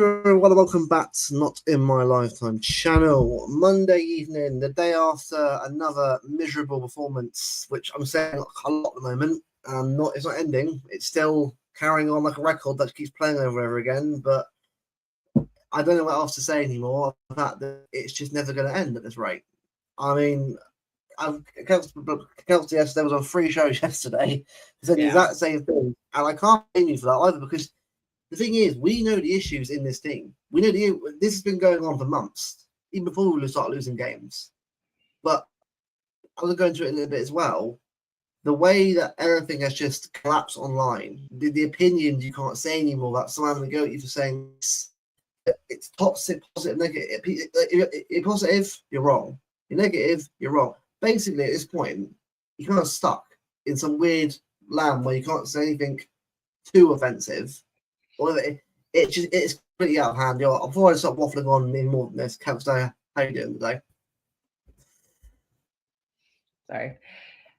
Well, welcome back to Not In My Lifetime channel. Monday evening, the day after another miserable performance, which I'm saying a lot at the moment. It's not ending. It's still carrying on like a record that keeps playing over and over again. But I don't know what else to say anymore. The fact that it's just never going to end at this rate. I mean, Kelsey yesterday was on 3 shows yesterday. Said the exact same thing, and I can't blame you for that either because. The thing is, we know the issues in this team. We know this has been going on for months, even before we start losing games. But I was going to it a little bit as well. The way that everything has just collapsed online, the opinions you can't say anymore about someone going to go at you for saying it's toxic, positive, negative. You're positive, you're wrong. You're negative, you're wrong. Basically, at this point, you're kind of stuck in some weird land where you can't say anything too offensive. It's pretty out of hand. Before I stop waffling on any more than this, Kelsey, how you doing today? Sorry.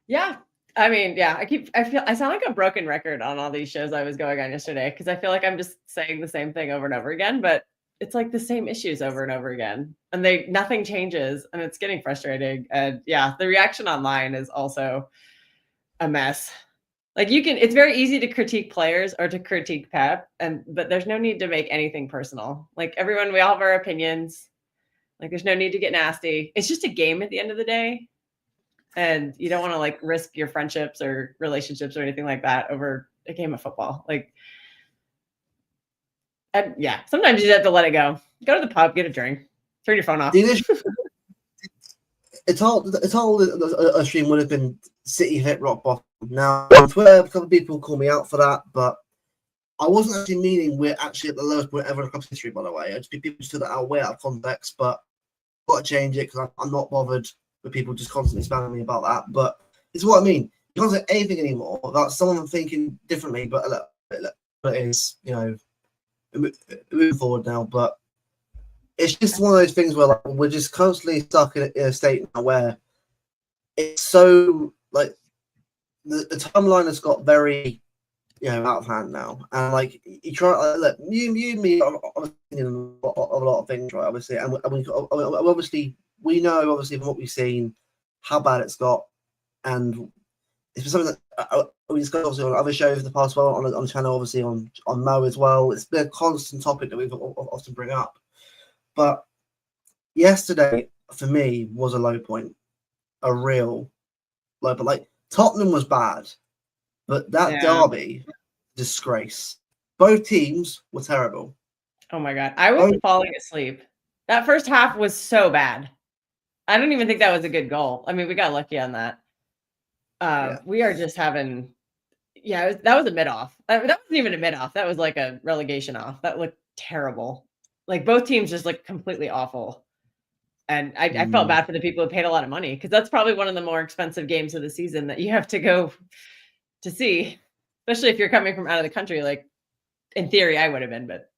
Yeah. I mean, yeah, I sound like a broken record on all these shows I was going on yesterday because I feel like I'm just saying the same thing over and over again, but it's like the same issues over and over again. And nothing changes and it's getting frustrating. And yeah, the reaction online is also a mess. Like it's very easy to critique players or to critique Pep, but there's no need to make anything personal. Like we all have our opinions. Like there's no need to get nasty. It's just a game at the end of the day. And you don't want to like risk your friendships or relationships or anything like that over a game of football. Sometimes you have to let it go. Go to the pub, get a drink, turn your phone off. It's all a stream would have been City hit rock bottom. Now, on Twitter, a couple of people call me out for that, but I wasn't actually meaning we're actually at the lowest point ever in the club's history, by the way. People just took that out way out of context, but I've got to change it because I'm not bothered with people just constantly spamming me about that. But it's what I mean. You can't say anything anymore without someone thinking differently, but look, it is, moving forward now, but it's just one of those things where we're just constantly stuck in a state now where it's so the timeline has got very out of hand now, and you try look you and me are thinking of a lot of things, right? Obviously, and obviously we know from what we've seen how bad it's got, and it's been something that we discussed obviously on other shows in the past, well on the channel, obviously on Mo as well. It's been a constant topic that we've often bring up. But yesterday, for me, was a low point, a real low. But Tottenham was bad, but that derby, disgrace. Both teams were terrible. Oh my god, I was falling asleep. That first half was so bad. I don't even think that was a good goal. I mean, we got lucky on that. We are just having, that was a mid-off. That wasn't even a mid-off. That was like a relegation off. That looked terrible. Like both teams just looked completely awful. And I felt bad for the people who paid a lot of money because that's probably one of the more expensive games of the season that you have to go to see, especially if you're coming from out of the country. Like in theory, I would have been, but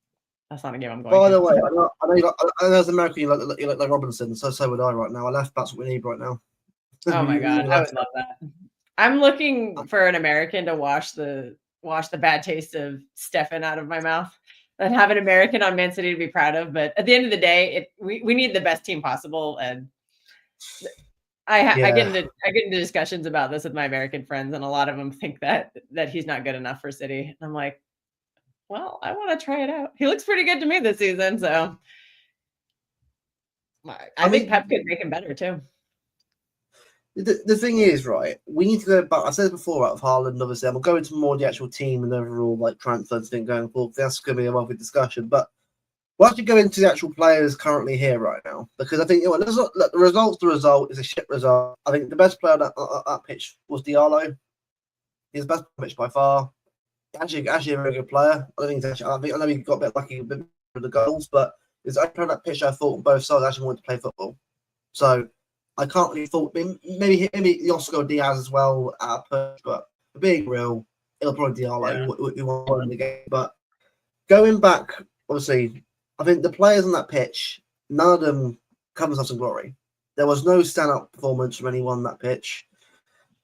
that's not a game I'm going. By the way, I know as an American, you like Robinson, so would I right now. I left. That's what we need right now. Oh my god, I would love that. I'm looking for an American to wash the bad taste of Stefan out of my mouth. And have an American on Man City to be proud of, but at the end of the day, we need the best team possible, and I get into discussions about this with my American friends, and a lot of them think that he's not good enough for City, and I'm like, well, I want to try it out. He looks pretty good to me this season, so I think Pep could make him better too. The thing is, right, we need to go back. I said it before out of Haaland, obviously, and we'll go into more the actual team and overall transfers thing going forward. That's going to be a lovely discussion. But we'll actually go into the actual players currently here right now, because I think the result is a shit result. I think the best player on that pitch was Diallo. He's the best pitch by far. Actually a very good player. I know he got a bit lucky with the goals, but it's only on that pitch I thought on both sides actually wanted to play football. So I can't really fault maybe Oscar Diaz as well at a push, but for being real, it'll probably Diallo who won the game. But going back, obviously, I think the players on that pitch, none of them come themselves some glory. There was no standout performance from anyone on that pitch.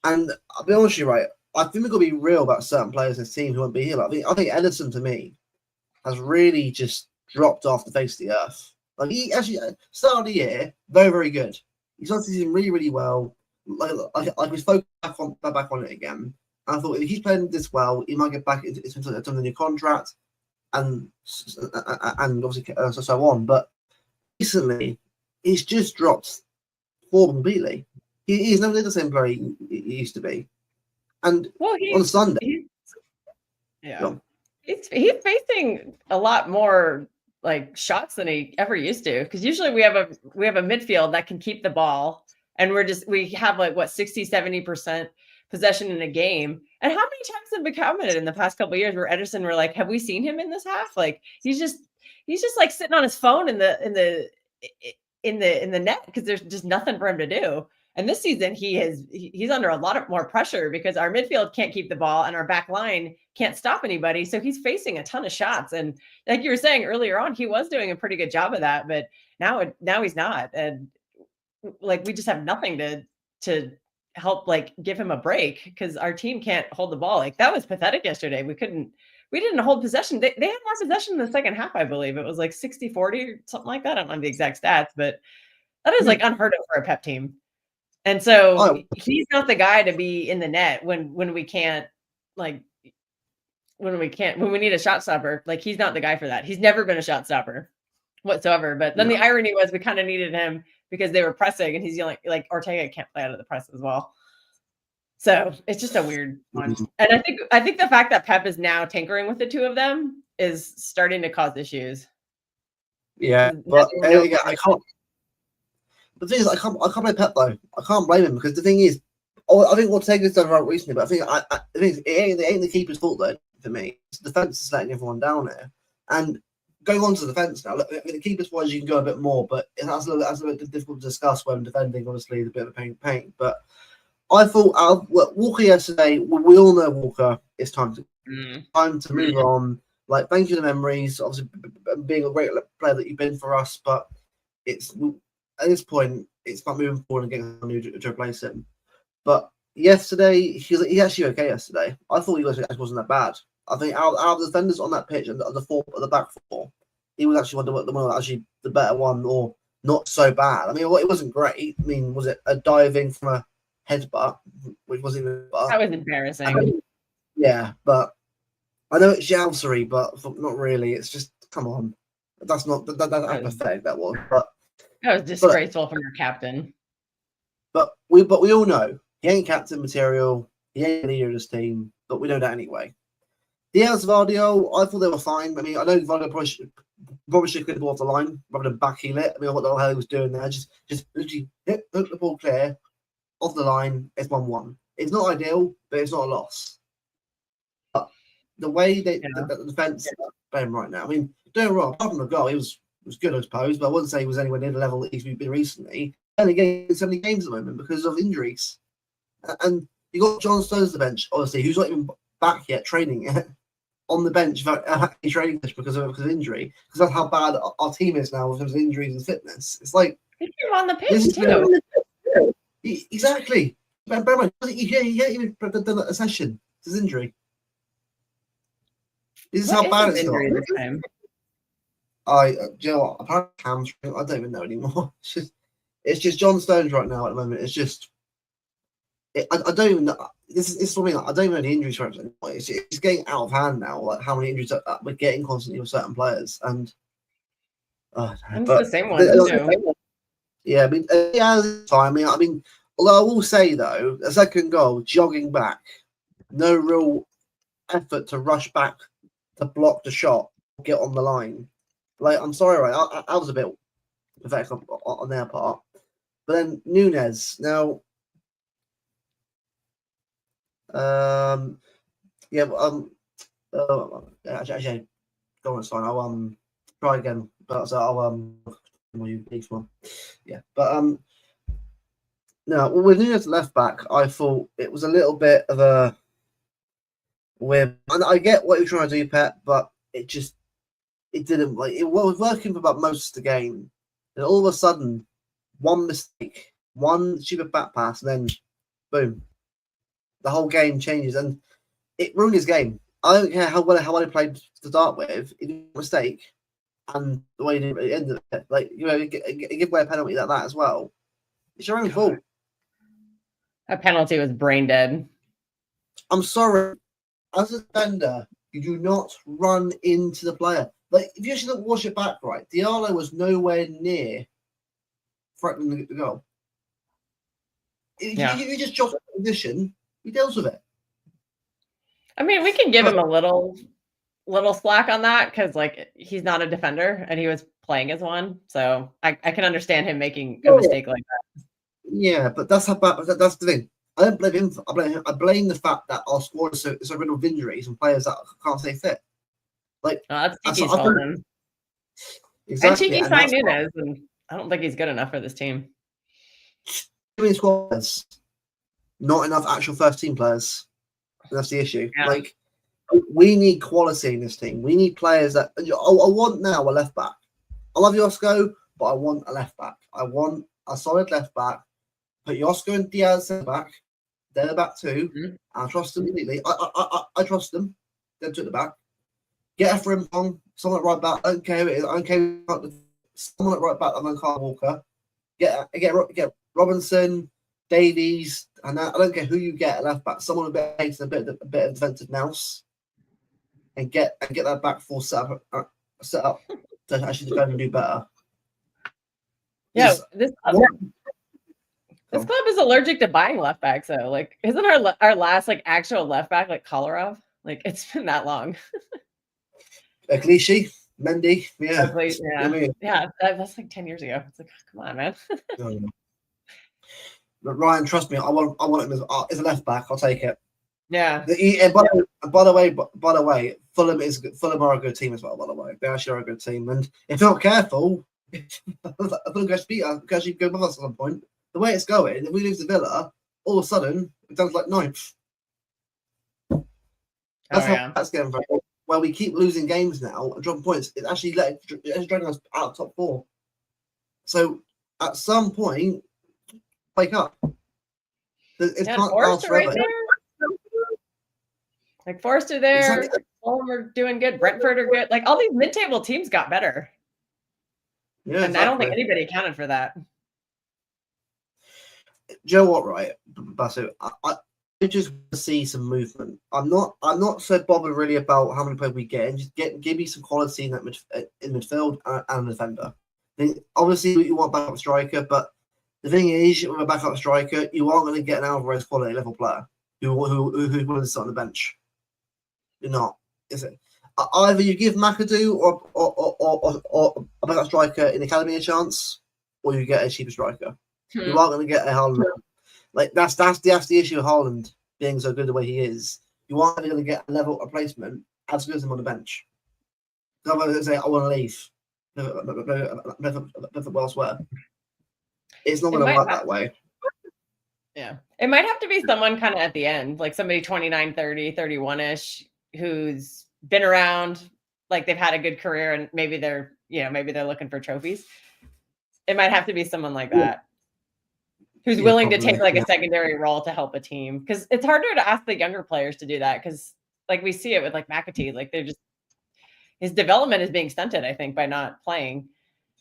And I'll be honest with you, right, I think we've got to be real about certain players in this team who won't be here. I think Ederson, to me, has really just dropped off the face of the earth. Like he actually start of the year, very, very good. He started the season really, really well. Like we spoke back on it again. And I thought if he's playing this well, he might get back into the new contract and obviously so on. But recently, he's just dropped form completely. He's never the same player he used to be. And on Sunday, he's facing a lot more like shots than he ever used to. Because usually we have a midfield that can keep the ball, and we have like what 60-70% possession in a game. And how many times have we commented in the past couple of years where Ederson were like, have we seen him in this half? Like he's just like sitting on his phone in the net because there's just nothing for him to do. And this season he's under a lot more pressure because our midfield can't keep the ball and our back line can't stop anybody. So he's facing a ton of shots. And like you were saying earlier on, he was doing a pretty good job of that, but now he's not. And like we just have nothing to help like give him a break because our team can't hold the ball. Like that was pathetic yesterday. We didn't hold possession. They had more possession in the second half, I believe. It was like 60-40 or something like that. I don't know the exact stats, but that is like unheard of for a Pep team. And so he's not the guy to be in the net when we can't when we need a shot stopper. Like he's not the guy for that. He's never been a shot stopper whatsoever. But then the irony was we kind of needed him because they were pressing, and he's the only like Ortega can't play out of the press as well. So it's just a weird one. And I think the fact that Pep is now tinkering with the two of them is starting to cause issues. Yeah, but I can't. The thing is, I can't blame Pep though. I can't blame him because the thing is, I think Ortega's done right recently, but I think it ain't the keeper's fault though. For me, it's the defense is letting everyone down here. And going on to the defense now, look, the keeper's wise you can go a bit more, but that's a little bit difficult to discuss when defending. Obviously, it's a bit of a pain. But I thought Walker yesterday. We all know Walker. It's time to move on. Like, thank you for the memories. Obviously, being a great player that you've been for us, but it's. At this point, it's not moving forward and getting a new to replace him. But yesterday, he actually okay yesterday. I thought he wasn't that bad. I think out of the defenders on that pitch and the back four, he was actually actually the better one, or not so bad. I mean, it wasn't great. I mean, was it a diving from a headbutt, which wasn't even that was embarrassing. Yeah, but I know it's Jalsery, but not really. It's just come on, that's not that's pathetic. That was, but. That was disgraceful from your captain. But we all know he ain't captain material. He ain't leader of this team. But we know that anyway. Diaz Vardio, I thought they were fine. I mean, I know Vardio probably should have cleared the ball off the line rather than backheel it. I mean, what the hell he was doing there? Just literally hook the ball clear off the line. It's 1-1. It's not ideal, but it's not a loss. But the way the defense is playing right now, I mean, don't get me wrong, apart from the goal, he was good, I suppose, but I wouldn't say he was anywhere near the level that he's been recently. Only getting 70 games at the moment because of injuries. And you got John Stones on the bench, obviously, who's not even back yet, training yet, on the bench without training because of injury. Because that's how bad our team is now in terms of injuries and fitness. It's like he's on the pitch too. Exactly. He can't even done a session. It's his injury. This is how bad it's got. Do you know what? Apparently hamstring. I don't even know anymore. It's just John Stones right now at the moment. It's just I don't even know. This is something I don't even know the injury reps anymore. It's getting out of hand now. Like how many injuries we're getting constantly with certain players, and it's the same one too. Yeah, I mean, I mean, although I will say though, the second goal, jogging back, no real effort to rush back to block the shot, get on the line. Like, I'm sorry, right? I was a bit pathetic on their part. But then Nunez. Now, actually, go on, it's fine. I'll try again. But so I'll each one. Yeah, but no, with Nunez left back, I thought it was a little bit of a weird. And I get what you're trying to do, Pep, but it didn't, like, it was working for about most of the game, and all of a sudden, one mistake, one stupid back pass, and then boom, the whole game changes, and it ruined his game. I don't care how well he played to start with. It was a mistake, and the way it ended it, like give away a penalty like that as well. It's your own fault. That penalty was brain dead. I'm sorry. As a defender, you do not run into the player. Like, if you actually watch it back right, Diallo was nowhere near threatening the goal. If you just jump in position, he deals with it. I mean, we can give him a little slack on that because, like, he's not a defender and he was playing as one. So I can understand him making a mistake like that. Yeah, but that's how bad. That's the thing. I don't blame him. I blame the fact that our squad is so riddled with injuries and players that can't stay fit. Like, that's Tiki's fault then. Exactly. And Tiki signed Nunes, and I don't think he's good enough for this team. Too many squads, not enough actual first team players. That's the issue. Yeah. Like, we need quality in this team. We need players that. I want now a left back. I love Josko, but I want a left back. I want a solid left back. Put Josko and Diaz back. They're the back two. Mm-hmm. I trust them immediately. I trust them. They're to the back. Get a Frimpong, someone at right back. I don't care who it is. I don't care. Someone at right back. I'm on Carl Walker. Get Robinson, Davies, and I don't care who you get at left back. Someone a bit of defensive nous, and get that back four set up to actually defend and do better. Yeah, this club is allergic to buying left backs, though. Like, isn't our last like actual left back like Kolarov? Like, it's been that long. Clichy, Mendy, yeah. That's like 10 years ago. It's like, come on, man. But Ryan, trust me, I want him as a left back. I'll take it. Yeah. By the way, Fulham are a good team as well. By the way, they actually are a good team, and if you're not careful, Fulham actually go with us at some point. The way it's going, if we lose to Villa, all of a sudden it sounds like ninth. That's how that's getting very. Where we keep losing games now and dropping points, it's actually dragging us out of top four. So at some point, wake up. It can't last forever. Right there. Like Forster there, exactly. Fulham are doing good. Brentford are good. Like all these mid-table teams got better. Yeah, and exactly. I don't think anybody accounted for that. Do you know what, right, Basu? I just want to see some movement. I'm not so bothered really about how many players we get. Just give me some quality in that midfield and a defender. Obviously, you want backup striker, but the thing is, with a backup striker, you aren't going to get an Alvarez quality level player who's willing to sit on the bench. You're not, is it? Either you give McAdoo or a backup striker in the academy a chance, or you get a cheaper striker. You aren't going to get a Haaland. Like that's the issue of Haaland being so good the way he is. You aren't going to get a level replacement as good as him on the bench. I'm going to say I want to leave, elsewhere. It's not going to work that way. Yeah, it might have to be someone kind of at the end, like somebody 29, 30, 31-ish, who's been around, like they've had a good career, and maybe they're looking for trophies. It might have to be someone like that. Who's willing to take like a secondary role to help a team, because it's harder to ask the younger players to do that, because like we see it with like McAtee, like his development is being stunted, I think, by not playing.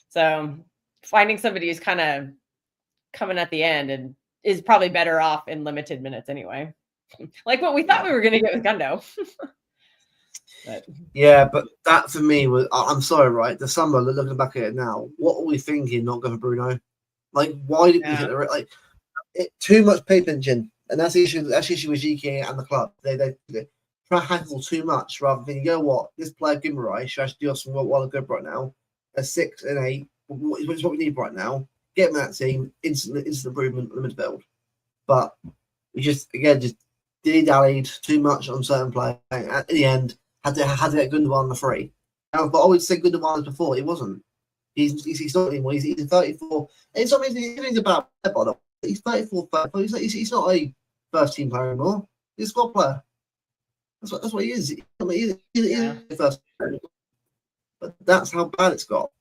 So finding somebody who's kind of coming at the end and is probably better off in limited minutes anyway, like what we thought we were going to get with Gundo. But that for me was, I'm sorry, right? The summer, looking back at it now, what were we thinking not going for Bruno? Like, why did we hit too much pay pinching? And that's the issue. That's the issue with GK and the club. They try to hackle too much rather than, you know what, this player Guimaraes should actually do us some while good right now. A 6 and 8, which is what we need right now. Get him in that team, instant improvement in the midfield. But we just dilly-dallied too much on certain players. At the end, had to get Gundogan on the free. But I always said Gundogan before, he wasn't. He's not anymore. He's 34. And it's not anything about that, by the way. He's 34. He's not a first team player anymore. He's a squad player. That's what he is. I mean, he's a first player. But that's how bad it's got.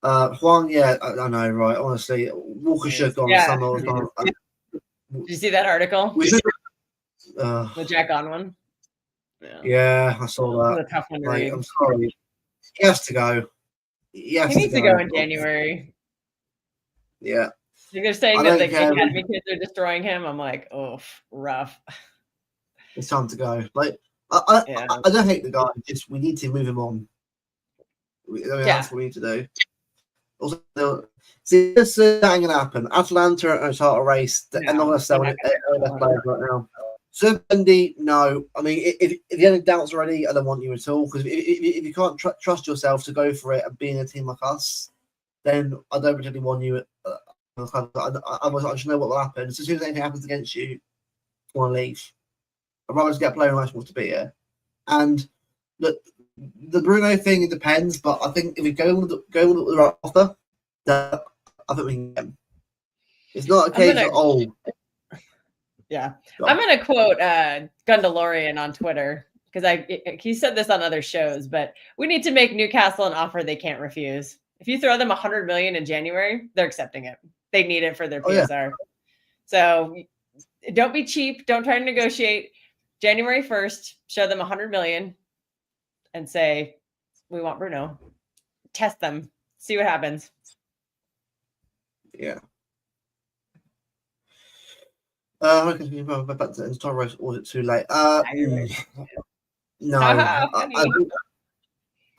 Juan, I know, right? Honestly, Walker should have gone somewhere. Did you see that article? The Jack on one. Yeah, I saw that. It was a tough one to read. read. I'm sorry. He has to go. He needs to go in January. Yeah. They're saying that the academy kids are destroying him. I'm like, oh, rough. It's time to go. Like, I don't hate the guy. Just we need to move him on. That's what we need to do. Also, see, this ain't gonna happen. Atlanta are a title race. They're not gonna sell it right now. So Bendy, no. I mean, if you have any doubts already, I don't want you at all. Because if you can't trust yourself to go for it and be in a team like us, then I don't particularly want you. I just know what will happen. So as soon as anything happens against you, I want to leave. I'd rather just get a player who actually wants to be here. And look, the Bruno thing, it depends. But I think if we go with the right offer, then I think we can get him. It's not a case of Yeah, I'm gonna quote Gundalorian on Twitter because he said this on other shows, but we need to make Newcastle an offer they can't refuse. If you throw them $100 million in January, they're accepting it. They need it for their PSR. So don't be cheap. Don't try to negotiate. January 1st, show them $100 million and say, we want Bruno. Test them. See what happens. Yeah. I can think about back to entire race, or was it too late? No.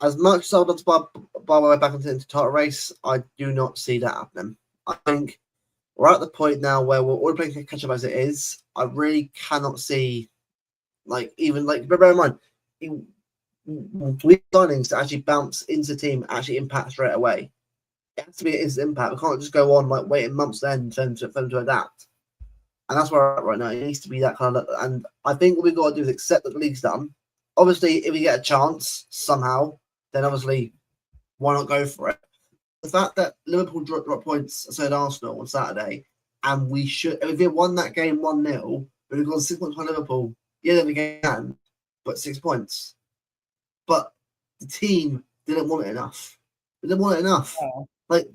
As much as I would love to buy my way back into the title race, I do not see that happening. I think we're at the point now where we're all playing catch up as it is. I really cannot see, bear in mind, we signings to actually bounce into the team, actually impact straight away. It has to be an instant impact. We can't just go on waiting months then for them to adapt. And that's where we're at right now. It needs to be that kind of. And I think what we've got to do is accept that the league's done. Obviously, if we get a chance somehow, then obviously, why not go for it? The fact that Liverpool dropped points at Arsenal on Saturday, and we should, if we won that game 1-0, but we've gone 6 points behind Liverpool, yeah, then we can, but 6 points. But the team didn't want it enough. They didn't want it enough. Oh. Like,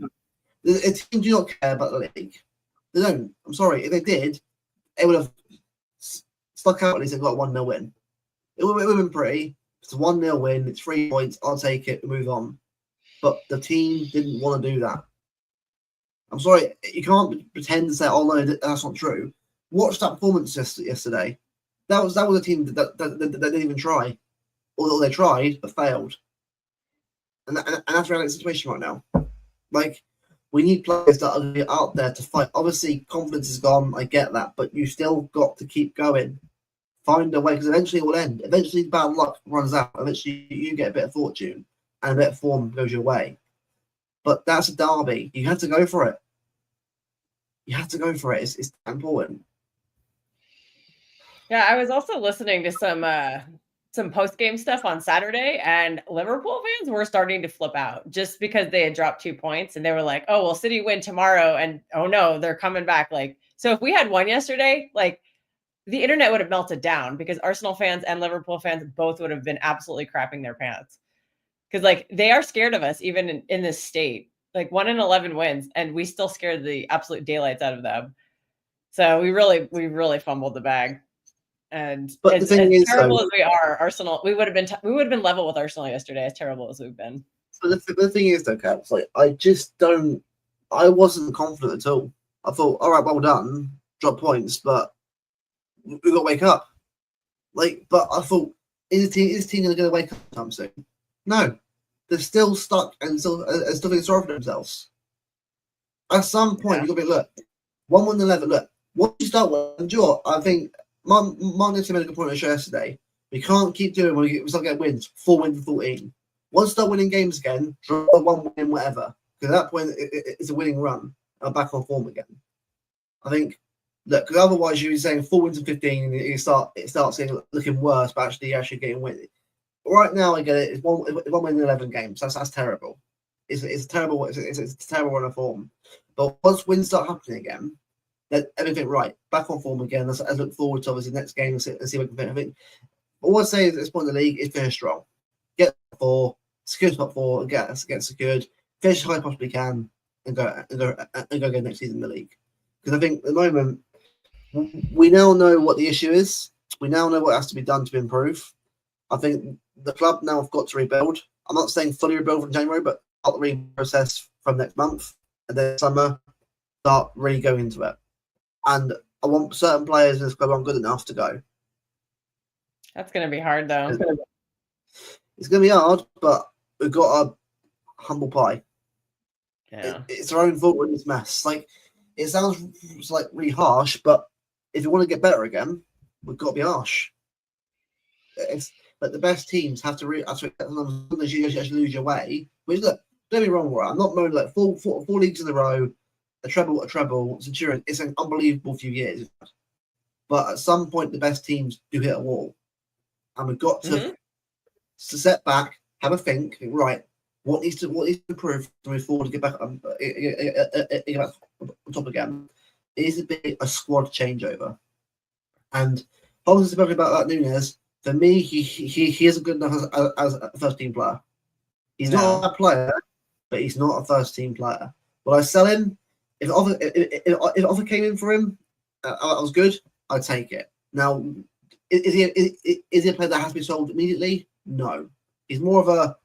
the team do not care about the league. They don't. I'm sorry. If they did, they would have stuck out at least and got a 1-0 win. It would have been pretty. It's a 1-0 win. It's 3 points. I'll take it and move on. But the team didn't want to do that. I'm sorry. You can't pretend to say, oh, no, that's not true. Watch that performance yesterday. That was a team that didn't even try. Although they tried, but failed. And that's the reality situation right now. Like, we need players that are out there to fight. Obviously, confidence is gone. I get that. But you still got to keep going. Find a way, because eventually it will end. Eventually, bad luck runs out. Eventually, you get a bit of fortune and a bit of form goes your way. But that's a derby. You have to go for it. You have to go for it. It's important. Yeah, I was also listening to some post-game stuff on Saturday, and Liverpool fans were starting to flip out just because they had dropped 2 points, and they were like, oh, well, City win tomorrow, and oh no, they're coming back. Like, so if we had won yesterday, like, the internet would have melted down because Arsenal fans and Liverpool fans both would have been absolutely crapping their pants. Because, like, they are scared of us even in this state. Like, 1 in 11 wins, and we still scared the absolute daylights out of them. So we really fumbled the bag. And but as terrible as we are, Arsenal, we would have been level with Arsenal yesterday, as terrible as we've been. So the thing is, though, Caps, like, I wasn't confident at all. I thought, all right, well done, drop points, but we've got to wake up. Like, but I thought, is the team going to wake up sometime soon? No, they're still stuck and still feeling sorry for themselves. At some point, you've got to be, look, 1-1 11. Look, once you start with, I think. Martin made a good point on the show yesterday. We can't keep doing when we start getting wins, 4 wins to 14. Once we start winning games again, draw 1 win, whatever. Because at that point, it's a winning run. And back on form again. I think, look, because otherwise you're saying 4 wins and 15, and it starts looking worse, but actually you're getting win. Right now, I get it. It's one win in 11 games. That's terrible. It's a terrible. It's a terrible run of form. But once wins start happening again, everything right, back on form again. Let's look forward to obviously the next game and see what we can fit. I think all I say is at this point in the league is finish strong, get 4, secure top 4, and get secured, finish as high as possibly can, and go again next season in the league. Because I think at the moment we now know what the issue is. We now know what has to be done to improve. I think the club now have got to rebuild. I'm not saying fully rebuild from January, but start the rebuild process from next month, and then summer start really going into it. And I want certain players in this club aren't good enough to go. That's going to be hard, though. It's going to be hard, but we've got a humble pie. Yeah. It's our own fault in this mess. Like, it sounds like really harsh, but if you want to get better again, we've got to be harsh. It's like the best teams have to sometimes you actually lose your way. Which, look, don't be wrong, right? I'm not moaning like four leagues in a row, a treble, Centurion. It's an unbelievable few years. But at some point, the best teams do hit a wall, and we've got to step back, have a think. Right, what needs to improve to move forward to get back on top again? It needs to be a squad changeover. And Holmes spoken about that Nunes. For me, he isn't good enough as a first team player. He's not a player, but he's not a first team player. Will I sell him? If offer came in for him, I was good. I'd take it. Now, is he a player that has to be sold immediately? No. He's more of a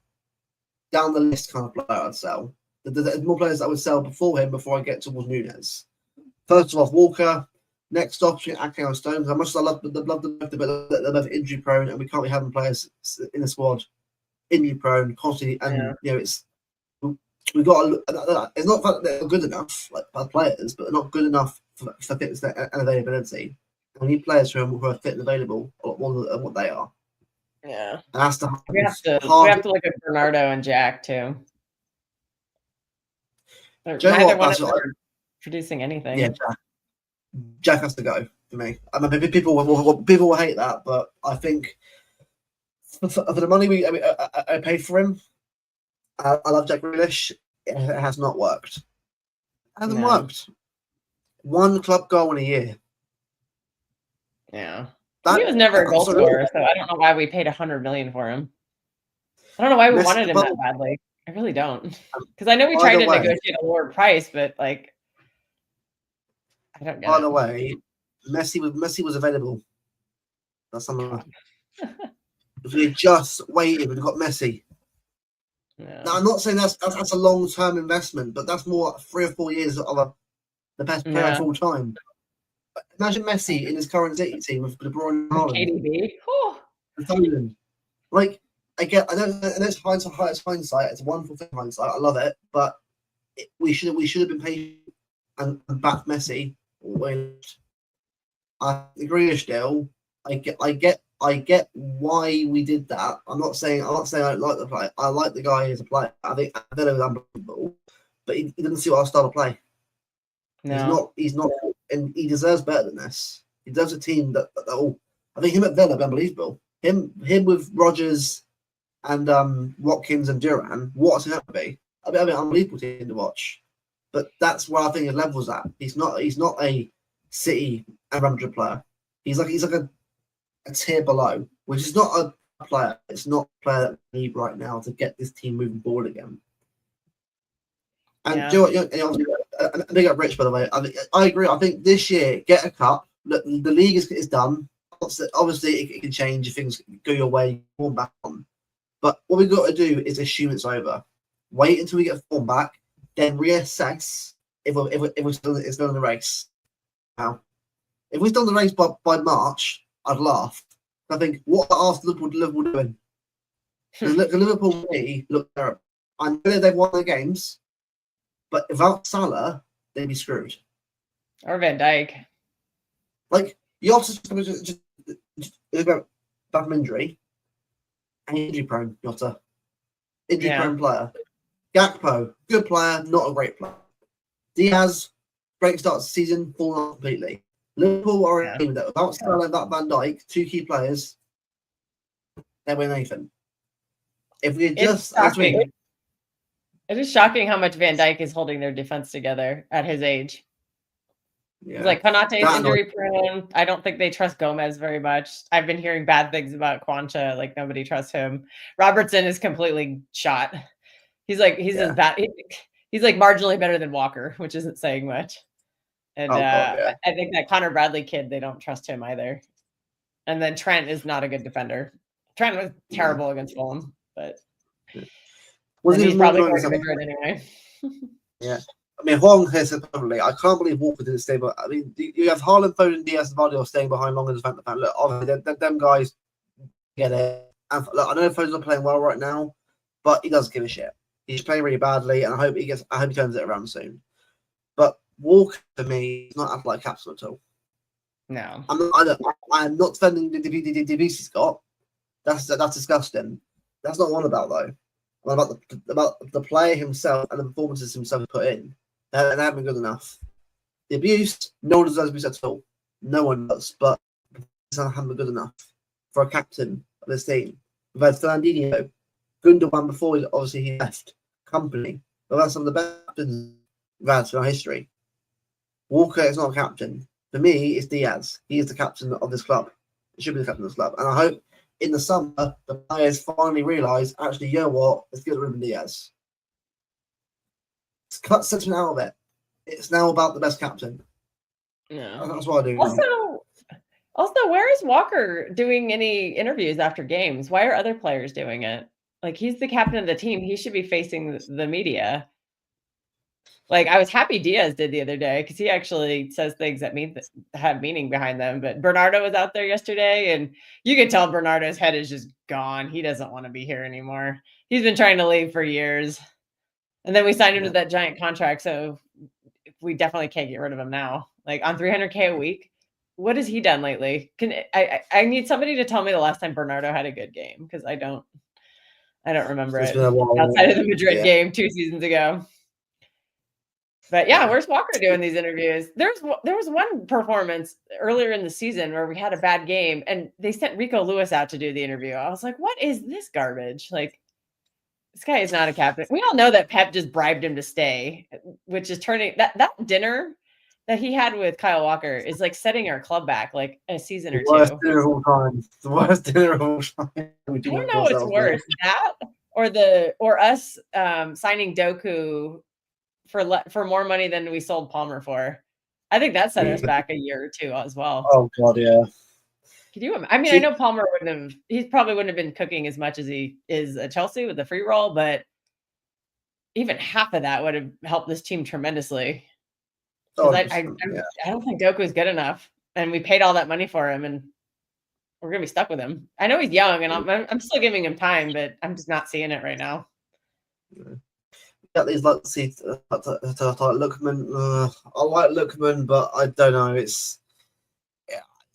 down the list kind of player I'd sell. There's more players that I would sell before him before I get towards Nunes. First of all, Walker. Next option, Ake or Stones. How much as I love them both, they're both injury prone, and we can't be having players in the squad injury prone constantly. And we've got to look. It's not that they're good enough, like players, but they're not good enough for fitness and availability. We need players who are fit and available a lot more than what they are. Yeah, and that's the we have to look at Bernardo and Jack too. Neither one of them are producing anything. Yeah, Jack has to go for me. I mean, people will hate that, but I think for the money I paid for him, I love Jack Grealish. It has not worked. It hasn't worked. One club goal in a year. Yeah, he was never a goal scorer, so I don't know why we paid $100 million for him. I don't know why we wanted him that badly. I really don't, because I know we tried to negotiate a lower price, but like, I don't get it. By the way, Messi was available. That's something. If we just waited, we'd got Messi. Yeah. Now, I'm not saying that's a long-term investment, but that's more 3 or 4 years of the best player of all time. But imagine Messi in his current City team with De Bruyne and Haaland. KDB. Like, I know it's hindsight. It's a wonderful thing, hindsight. I love it, but we should have been patient and backed Messi. I agree with Still. I get why we did that. I'm not saying I don't like the player. I like the guy as a player. I think Villa was unbelievable, but he didn't suit our style of play. No. He's not, and he deserves better than this. He deserves a team that I think him at Villa, unbelievable. Him with Rodgers and Watkins and Duran. What's it going to be? I mean, unbelievable team to watch. But that's where I think his level's at. He's not a City and Real Madrid player. He's like a tier below, which is not a player. It's not a player that we need right now to get this team moving forward again. And big up Rich, by the way. I agree. I think this year, get a cup. The league is done. Obviously, it can change if things go your way, form back on. But what we've got to do is assume it's over. Wait until we get form back, then reassess if we're still in the race. Now, if we're still in the race by March, I'd laugh. I think, what are Liverpool doing? Liverpool look terrible. I know they've won the games, but without Salah, they'd be screwed. Or Van Dijk. Like, Yotta's just back from injury. And injury prone, Yotta. Injury prone player. Gakpo, good player, not a great player. Diaz, great start to the season, fallen off completely. Liverpool are a team that without Salah, that Van Dijk, 2 key players, they win anything. If we just it is shocking how much Van Dijk is holding their defense together at his age. Yeah. Like Konate's injury prone. I don't think they trust Gomez very much. I've been hearing bad things about Quancha. Like nobody trusts him. Robertson is completely shot. He's as bad. He's like marginally better than Walker, which isn't saying much. And I think that Connor Bradley kid, they don't trust him either. And then Trent is not a good defender. Trent was terrible against Fulham, but Was And even he's more probably annoying going to than Madrid anyway. yeah. I mean, Huang has said probably. I can't believe Walker didn't stay. But I mean, you have Haaland, Foden, Diaz, and Vardy staying behind longer than Van. Look, obviously, them guys get it. And look, I know Foden's not playing well right now, but he doesn't give a shit. He's playing really badly, and I hope he turns it around soon. But Walker for me is not like capsule at all. No, I'm not defending the DBs he's got. That's disgusting. That's not what I'm about though. I'm about the player himself and the performances himself put in. They haven't been good enough. The abuse, no one deserves abuse at all. No one does, but they haven't been good enough for a captain of this team. We've had Fernandinho, Gundogan before obviously he left. Company. We've had some of the best captains we've had in our history. Walker is not a captain. For me, it's Diaz. He is the captain of this club. He should be the captain of this club. And I hope in the summer the players finally realise, actually, you know what? Let's get rid of Diaz. Let's cut section out of it. It's now about the best captain. no. That's what I do. Also, where is Walker doing any interviews after games? Why are other players doing it? Like, he's the captain of the team. He should be facing the media. Like, I was happy Diaz did the other day because he actually says things that have meaning behind them. But Bernardo was out there yesterday, and you could tell Bernardo's head is just gone. He doesn't want to be here anymore. He's been trying to leave for years. And then we signed him to that giant contract, so we definitely can't get rid of him now. Like, on $300K a week, what has he done lately? I need somebody to tell me the last time Bernardo had a good game, because I don't remember it outside of the Madrid game 2 seasons ago. But yeah, where's Walker doing these interviews? There was one performance earlier in the season where we had a bad game and they sent Rico Lewis out to do the interview. I was like, what is this garbage? Like, this guy is not a captain. We all know that Pep just bribed him to stay, which is turning that dinner that he had with Kyle Walker is like setting our club back like a season or two. Worst dinner of all time. The worst dinner of all time. I don't know what's worse, that or us signing Doku for more money than we sold Palmer for. I think that set us back a year or two as well. Oh god, yeah. Could you? I mean, I know Palmer he probably wouldn't have been cooking as much as he is at Chelsea with the free roll, but even half of that would have helped this team tremendously. I don't think Doku is good enough, and we paid all that money for him, and we're gonna be stuck with him. I know he's young, and I'm still giving him time, but I'm just not seeing it right now. Got these like Lookman. I like Lookman, but I don't know.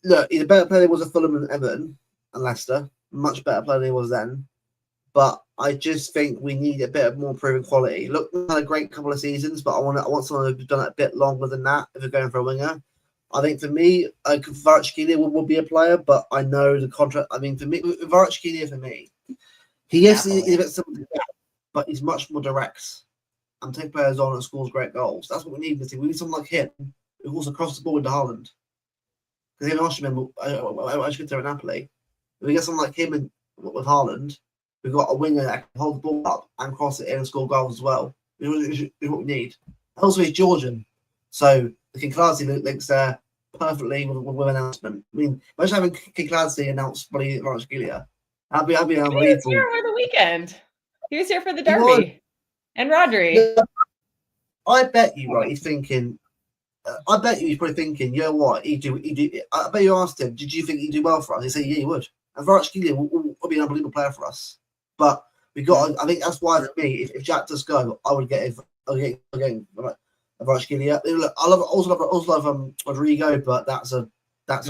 Look, he's a better player than he was at Fulham and Everton and Leicester. Much better player than he was then. But I just think we need a bit of more proven quality. Lookman had a great couple of seasons, but I want someone who's done it a bit longer than that if we're going for a winger. I think for me, Kvaratskhelia would be a player, but I know the contract. I mean, for me, Kvaratskhelia for me, he's a bit simple, but he's much more direct. And take players on and scores great goals. That's what we need in this team. We need someone like him who also crosses the ball into Haaland. Because even Osimhen, I should at Napoli. If we get someone like him with Haaland, we've got a winger that can hold the ball up and cross it in and score goals as well. Is what we need. Also, he's Georgian, so the Kinkladze links there perfectly with an announcement. I mean, imagine having Kinkladze announce bloody Kvaratskhelia. That'd be unbelievable. He was here over the weekend. He was here for the derby. And Rodri. Yeah, I bet you, right? He's thinking. I bet you he's probably thinking, you know what? He do. I bet you asked him, did you think he'd do well for us? He said, yeah, he would. And Kvaratskhelia will be an unbelievable player for us. But we got. I think that's why for me, if Jack does go, I would get him. Kvaratskhelia. Look, I also love Rodrigo, but that's a hard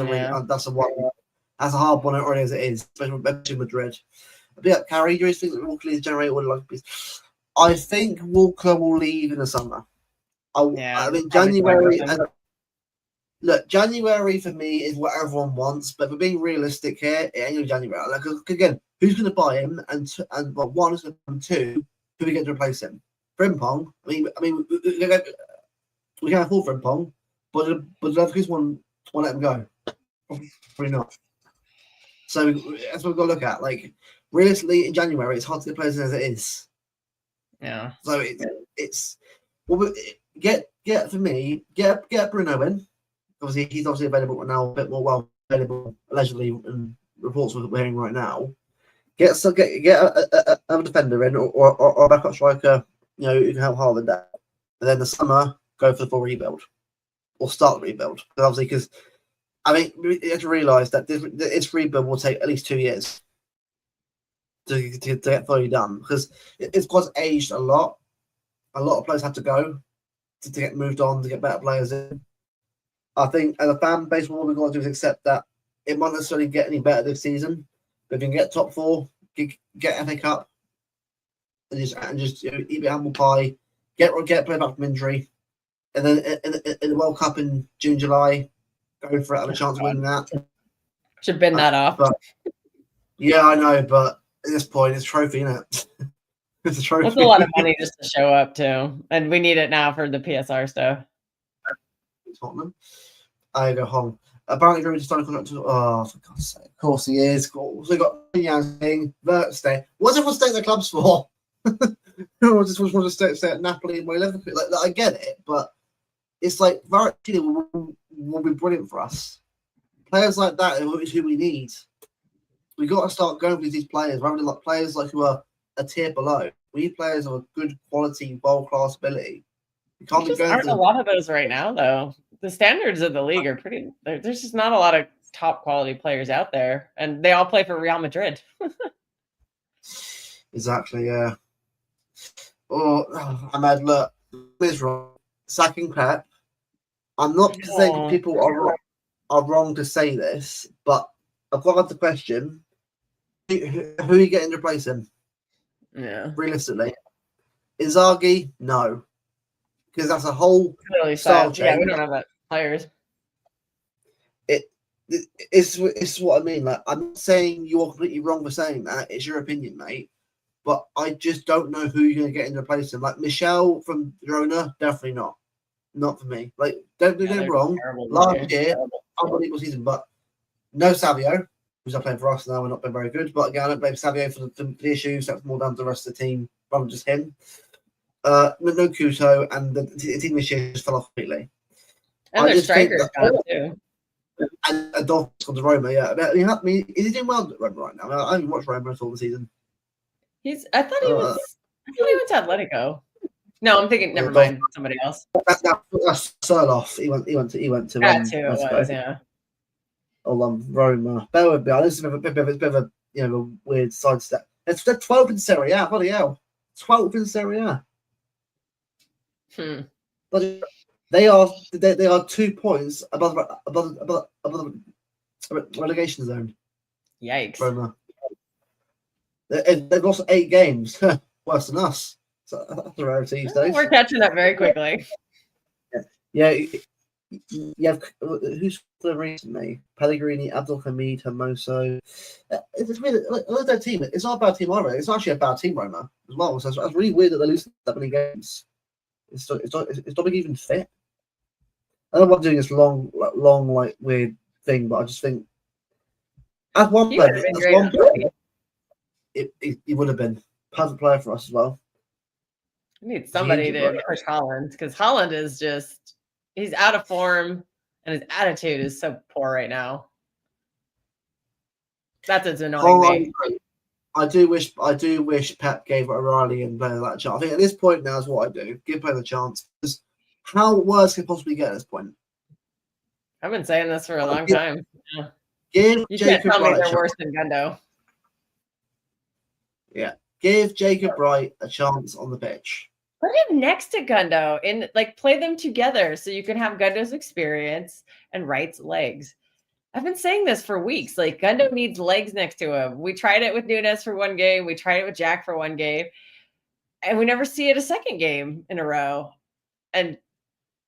one already as it is, especially Madrid. But yeah, Carrie, do you think that Walker is generate all like this? I think Walker will leave in the summer. I think January. Look, January for me is what everyone wants, but if we're being realistic here, it ain't January. Like again, who's going to buy him? And one is going to come, two, who are we going to replace him? Frimpong. I mean, we can't afford Frimpong, but who's one won't let him go? Probably not. So that's what we've got to look at. Like realistically, in January, it's hard to get players in as it is. Yeah. So it's get for me get Bruno in. Obviously, he's available right now, a bit more well available allegedly, and reports we're hearing right now. Get a defender in or a backup striker, you know, you can help Haaland out. And then the summer, go for the full rebuild or start the rebuild. Because I mean, you have to realise that this rebuild will take at least 2 years to get fully done because it's quite aged a lot. A lot of players have to go to get moved on to get better players in. I think as a fan base, what we've got to do is accept that it won't necessarily get any better this season. But if you can get top 4, get FA Cup, and just you know, eat your humble pie, get play back from injury, and then in the World Cup in June, July, go for it, have a chance of winning that. Should bin that off. But, yeah, I know, but at this point, it's a trophy, isn't it? It's a trophy. That's a lot of money just to show up too, and we need it now for the PSR stuff. Tottenham. I go home. Apparently, Grimmy just signed a contract. Oh, for God's sake! Of course he is. So we got Yang thing. Vert stay. What's everyone staying at the clubs for? I just want to stay at Napoli and Liverpool. Like, I get it, but it's like Vert will be brilliant for us. Players like that is who we need. We got to start going with these players rather than like players like who are a tier below. We need players of a good quality, world-class ability. We can't be going aren't a lot of those right now, though. The standards of the league are pretty. There's just not a lot of top quality players out there, and they all play for Real Madrid. Exactly, yeah. Oh, Ahmed, look, is wrong. Sacking Pep. I'm not saying people are wrong to say this, but I've got to ask the question: who are you getting to replace him? Yeah, realistically, Inzaghi, no. Because that's a whole style change. Yeah, we don't have that players. It's what I mean. Like, I'm not saying you're completely wrong for saying that. It's your opinion, mate. But I just don't know who you're going to get in to replace him. Like Michel from Girona, definitely not. Not for me. Like, don't do me wrong. Last year, unbelievable season, but no Savio, who's not playing for us now. We're not been very good. But again, I don't blame Savio for the issues. That's more down to the rest of the team rather than just him. No Couto, and the team this year just fell off completely. And their strikers gone too. And Adolfo's gone to Roma, yeah. I mean, is he doing well at Roma right now? I haven't watched Roma at all this season. I thought he went to Atletico. No, I'm thinking. Never mind. Somebody else. That's Serloff. He went to. That's who it was. Yeah. Roma. Bear with me. This is a bit of a a weird sidestep. They're 12th in Serie A. Bloody hell. 12th in Serie A. But they are 2 points above the relegation zone. Yikes! Roma. They've lost 8 games, worse than us. So that's a rarity these days. We're catching up very quickly. Yeah. Who's the recently? Pellegrini, Abdul Hamid, Hermoso. It's weird. Look at their team. It's not a bad team either. It's actually a bad team, Roma, as well. So it's really weird that they lose that many games. It's not even fit. I don't want doing this long, like weird thing, but I just think as one player, he would have been perfect player for us as well. We need somebody to push Haaland because Haaland is he's out of form and his attitude is so poor right now. That's what's annoying me. I do wish Pep gave O'Reilly and Blair that chance. I think at this point now is what I do. Give Blair the chance. Because how worse can it possibly get at this point? I've been saying this for a long time. Yeah. You can't tell me they're worse than Gundo. Yeah. Give Jacob Wright a chance on the pitch. Put him next to Gundo and play them together so you can have Gundo's experience and Wright's legs. I've been saying this for weeks. Like, Gundo needs legs next to him. We tried it with Nunes for one game. We tried it with Jack for one game. And we never see it a second game in a row. And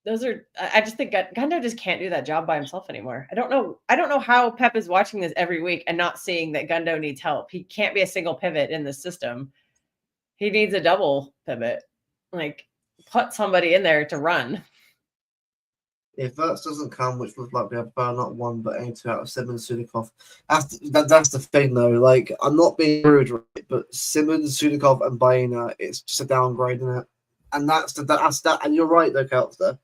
I just think Gundo just can't do that job by himself anymore. I don't know how Pep is watching this every week and not seeing that Gundo needs help. He can't be a single pivot in the system. He needs a double pivot. Like, put somebody in there to run. If Verts doesn't come, which looks like we have not 1 but 8 out of 7 Sudikov. That's the thing though. Like, I'm not being rude, right? But Simmons, Sudikov, and Baena, it's just a downgrade in it. And that's that. And you're right though, Kelster.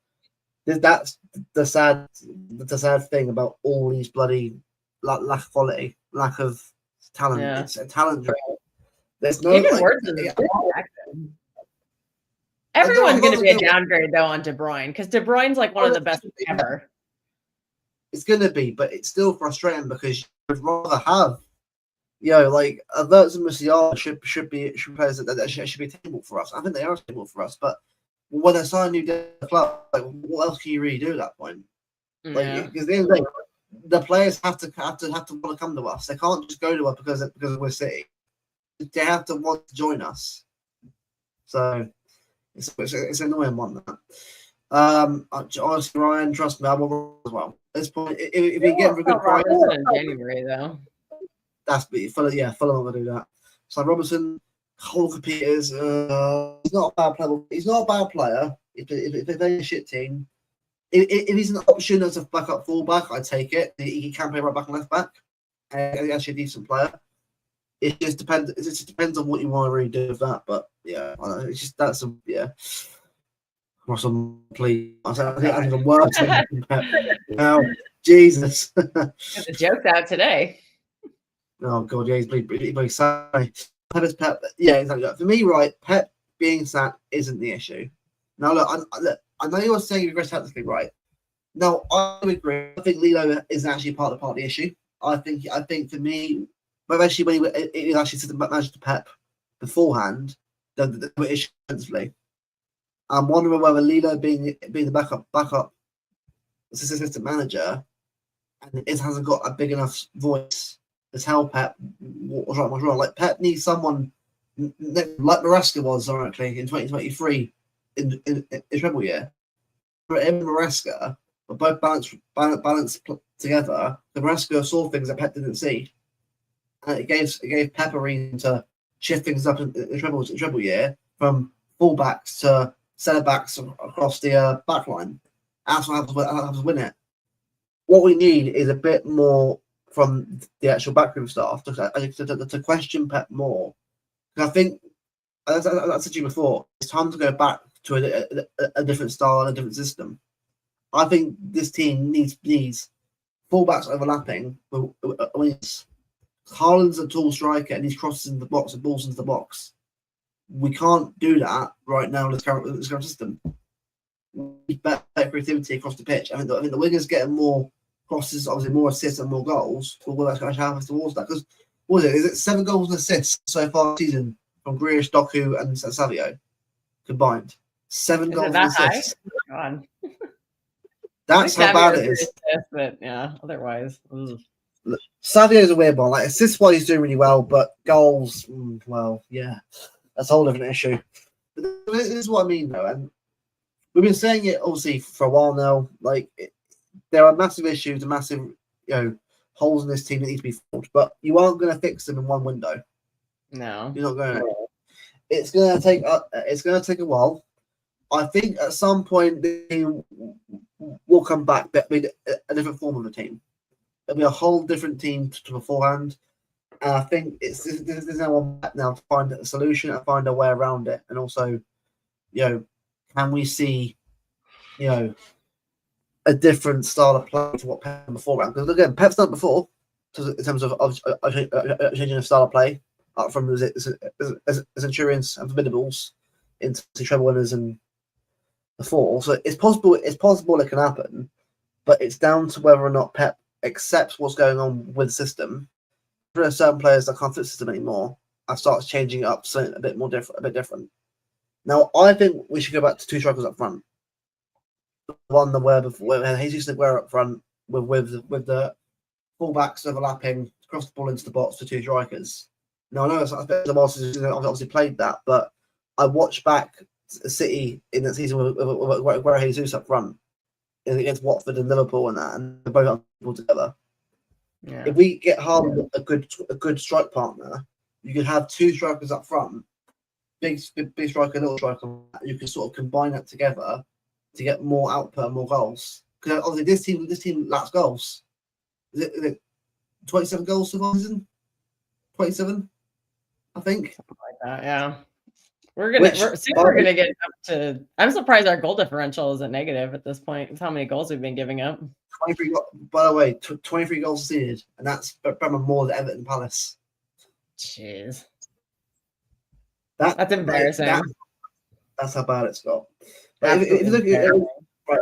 That's the sad thing about all these bloody lack of quality, lack of talent. Yeah. It's a talent. There's no Even like, worse than everyone's going to be a downgrade though on De Bruyne because De Bruyne's like one of the best ever. It's going to be, but it's still frustrating because you'd rather have, like Averts and Musiala should be players that should be table for us. I think they are table for us, but when they sign new club, like what else can you really do at that point? Like because the players have to want to come to us. They can't just go to us because we're City. They have to want to join us. So it's an annoying one. That honestly, Ryan, trust me, I will as well. At this point, if we get a good price in January though, that's Fulham will do that. So Robertson, Holger Peters, he's not a bad player. He's not a bad player. If they're a shit team, if he's an option as a backup fullback, I'd take it. He can play right back and left back. He's actually a decent player. It just depends. It just depends on what you want to really do with that. But yeah, it's just that's a Russell, please. I think I'm worse. Now, Jesus. the joke's out today. Oh god, yeah, he's very sorry. Pep is Pep. Yeah, exactly. For me, right, Pep being sacked isn't the issue. Now, look, I know you're saying you regress tactically, right? No, I agree. I think Lilo is actually part of the issue. I think for me, but actually when he actually assistant manager to Pep beforehand, the issue defensively. I'm wondering whether Lilo being the backup assistant manager, and it hasn't got a big enough voice to tell Pep what's right, what's wrong. Like Pep needs someone like Maresca was, ironically, in 2023 in treble year. In Maresca, but both balanced together. The Maresca saw things that Pep didn't see, and it gave Pep a reason to shift things up in treble year from fullbacks to centre backs across the back line. That's what happens to win it. What we need is a bit more from the actual backroom staff to question Pep more. I think, as I said to you before, it's time to go back to a different style and a different system. I think this team needs fullbacks overlapping. Haaland's a tall striker and he's crosses in the box and balls into the box. We can't do that right now in this current system. We need better creativity across the pitch. I think the wingers getting more crosses, obviously more assists and more goals. But that's going to happen towards that. Because what is it? Is it 7 goals and assists so far this season from Grealish, Doku, and Savio combined? 7 goals and assists. God. That's how bad it is. But yeah, otherwise. Savio is a weird one. Like assists wise, he's doing really well, but goals, well, yeah, that's a whole different issue. But this is what I mean, though, and we've been saying it obviously for a while now. Like there are massive issues, and massive holes in this team that need to be filled, but you aren't going to fix them in one window. No, you're not going to. It's going to take. It's going to take a while. I think at some point the team will come back, but be a different form of a team. It'll be a whole different team to beforehand. And I think this is now back now to find a solution and find a way around it. And also, can we see, a different style of play to what Pep did beforehand? Because again, Pep's done it before in terms of changing the style of play up from Centurions and Formidables into treble winners and before. So it's possible. It's possible it can happen, but it's down to whether or not Pep accepts what's going on with the system. There are certain players that can't fit the system anymore and starts changing it up something a bit different. Now, I think we should go back to 2 strikers up front. One where Jesus and Aguero up front with the fullbacks overlapping, across the ball into the box for 2 strikers. Now, I know it's obviously played that, but I watched back City in that season with Aguero Jesus up front against Watford and Liverpool and that, and they're both people together. Yeah. If we get Haaland a good strike partner, you could have 2 strikers up front, big striker, little striker. You can sort of combine that together to get more output and more goals. Because obviously this team lacks goals. Is it 27 goals for the season? 27, I think. Something like that, yeah. We're gonna get up to. I'm surprised our goal differential isn't negative at this point. It's how many goals we've been giving up. 23. By the way, 23 goals conceded, and that's more than Everton Palace. Jeez. That's embarrassing. That's how bad it's got. If you look at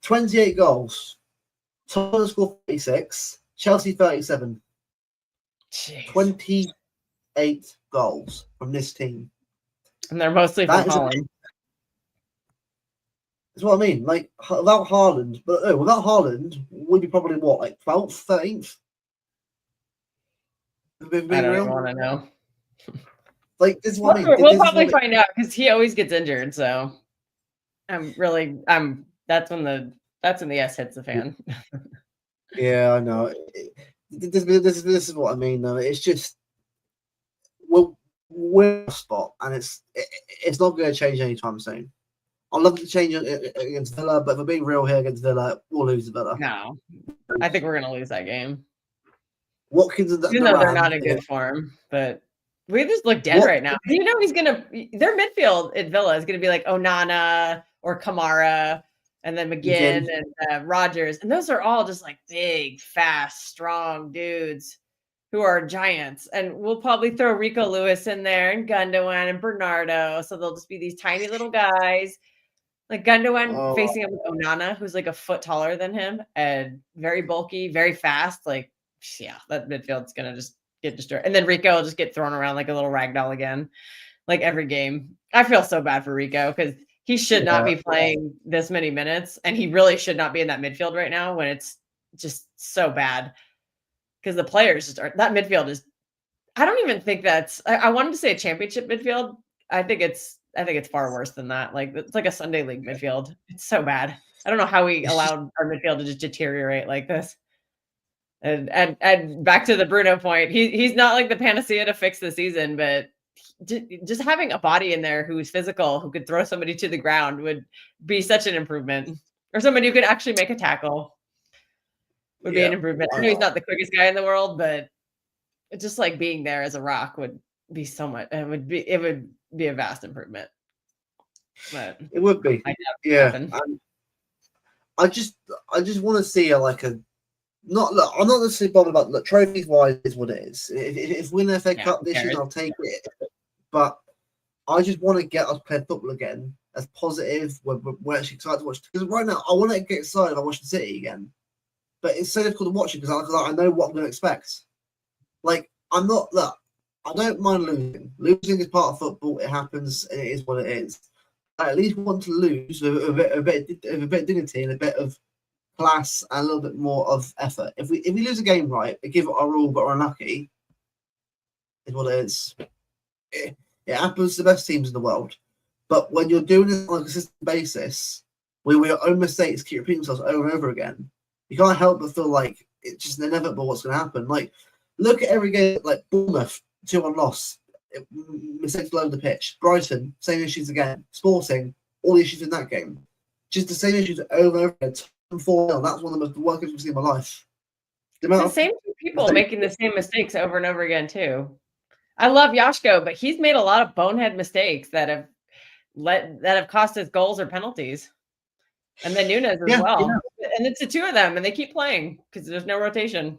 28 goals, Tottenham scored 36, Chelsea 37. Jeez. 28 goals from this team. And they're mostly from Holland. That's what I mean. Like, without Haaland, without Haaland, we'd be probably what, like 12th, 13th? I don't even want to know. Like, this is what I mean. We'll probably find out because he always gets injured. So that's when the S hits the fan. Yeah, I know. This is what I mean, though. It's just we're a spot, and it's not going to change anytime soon. I'd love to change it against Villa, but if we're being real here against Villa, we'll lose Villa. No, I think we're going to lose that game. Watkins and even though they're not in good form, but we just look dead right now. You know, their midfield at Villa is going to be like Onana or Kamara, and then McGinn and Rogers, and those are all just like big, fast, strong dudes who are giants. And we'll probably throw Rico Lewis in there and Gundogan and Bernardo, so they'll just be these tiny little guys. Like Gundogan facing up with Onana, who's like a foot taller than him and very bulky, very fast. Like, yeah, that midfield's gonna just get destroyed. And then Rico will just get thrown around like a little ragdoll again, like every game. I feel so bad for Rico because he should not be playing this many minutes, and he really should not be in that midfield right now when it's just so bad. Because the players just are that midfield is. I don't even think that's. I wanted to say a championship midfield. I think it's far worse than that. Like it's like a Sunday league midfield. It's so bad. I don't know how we allowed our midfield to just deteriorate like this. And back to the Bruno point, he's not like the panacea to fix the season, but just having a body in there who's physical, who could throw somebody to the ground would be such an improvement. Or somebody who could actually make a tackle would be an improvement. I know he's not the quickest guy in the world, but just like being there as a rock would be so much. It would be a vast improvement. But it would be, I just want to see I'm not necessarily bothered about trophies wise is what it is. If we win the FA Cup this year, I'll take it. But I just want to get us playing football again as positive. We're actually excited to watch. Because right now, I want to get excited about watching City again. But it's so difficult to watch it because I know what I'm going to expect. Like, I don't mind losing. Losing is part of football. It happens, and it is what it is. I at least want to lose with a bit of dignity and a bit of class and a little bit more of effort. If we lose a game right, we give it our all but we're unlucky, is what it is. It happens to the best teams in the world. But when you're doing this on a consistent basis, where your own mistakes keep repeating themselves over and over again, you can't help but feel like it's just inevitable what's going to happen. Like, look at every game, like Bournemouth, 2-1 loss, mistakes all over the pitch. Brighton, same issues again. Sporting, all the issues in that game. Just the same issues over and over again. 4-0. That's one of the most worst games I've seen in my life. The same people making the same mistakes over and over again too. I love Yashko, but he's made a lot of bonehead mistakes that have cost us goals or penalties. And then Nunes as well. Yeah. And it's the two of them, and they keep playing because there's no rotation.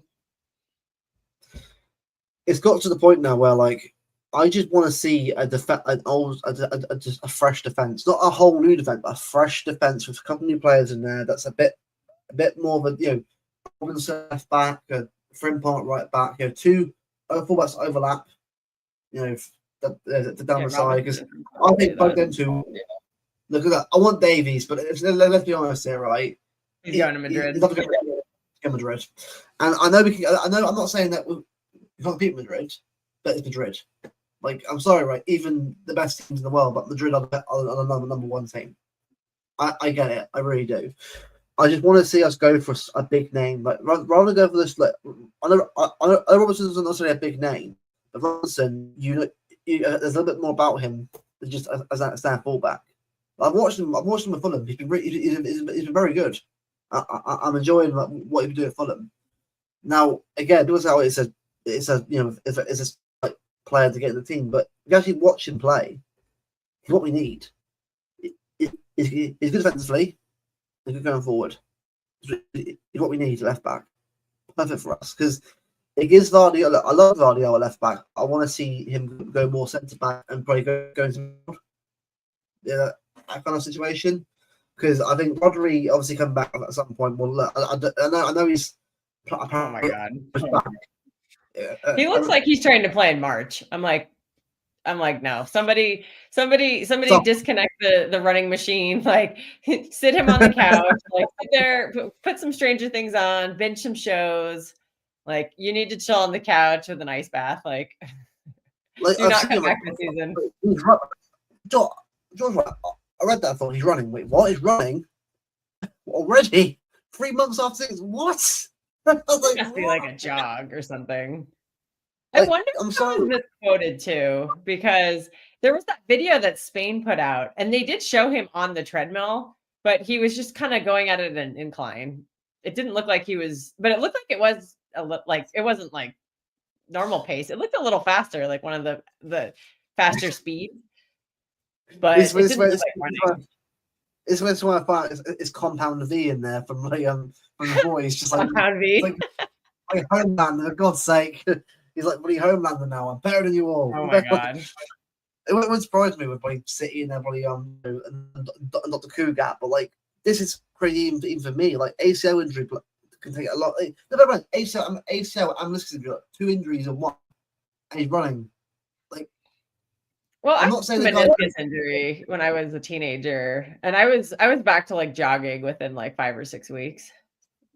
It's got to the point now where, like, I just want to see a fresh defense, not a whole new defense, but a fresh defense with a couple new players in there. That's a bit more of a Robinson left back, Frimpong right back, two fullbacks overlap. The down the side because I think both them two. Look at that. I want Davies, but let's be honest here, right? He's going to Madrid. He's not going to Madrid, and I know we can. I know I'm not saying that we can't beat Madrid, but it's Madrid. Like, I'm sorry, right? Even the best teams in the world, but Madrid are the number one team. I get it. I really do. I just want to see us go for a big name. Like, rather than go for this, like, I know Robertson's not necessarily a big name, but Robinson, there's a little bit more about him than just as a stand fullback. I've watched him with Fulham. He's been very good. I'm enjoying what he's been doing at Fulham. Now, again, it was how it's a player to get in the team, but if you actually watch him play, it's what we need. He's good defensively, he's good going forward. It's what we need, left back. Perfect for us, because It gives Vardy. I love Vardy at left back. I want to see him go more centre back and probably go into that kind of situation. Because I think Rodri obviously come back at some point. Well, look, I know he's. Oh my god, yeah, he looks like he's trying to play in March. I'm like, no. Somebody disconnect the running machine. Like, sit him on the couch. Like, sit there, put some Stranger Things on, binge some shows. Like, you need to chill on the couch with an ice bath. Like do not come back this season. George, I read that. I thought he's running. Wait, what? He's running already? 3 months after things? What? It must be like a jog or something. I wonder if that was misquoted too, because there was that video that Spain put out, and they did show him on the treadmill, but he was just kind of going at it an incline. It didn't look like he was, but it looked like it was it wasn't like normal pace. It looked a little faster, like one of the faster speeds. But it didn't look like running. It's when I find it's Compound V in there from the boys, just like Compound V, like Homelander. For God's sake, he's like bloody Homelander now. I'm better than you all. Oh my god! It wouldn't surprise me with bloody City and everybody and not the coup gap, but like this is crazy even for me. Like ACL injury can take a lot. No, ACL and meniscus injury, 2 injuries in one, and he's running. Well, I'm not saying meniscus injury when I was a teenager, and I was back to like jogging within like 5 or 6 weeks,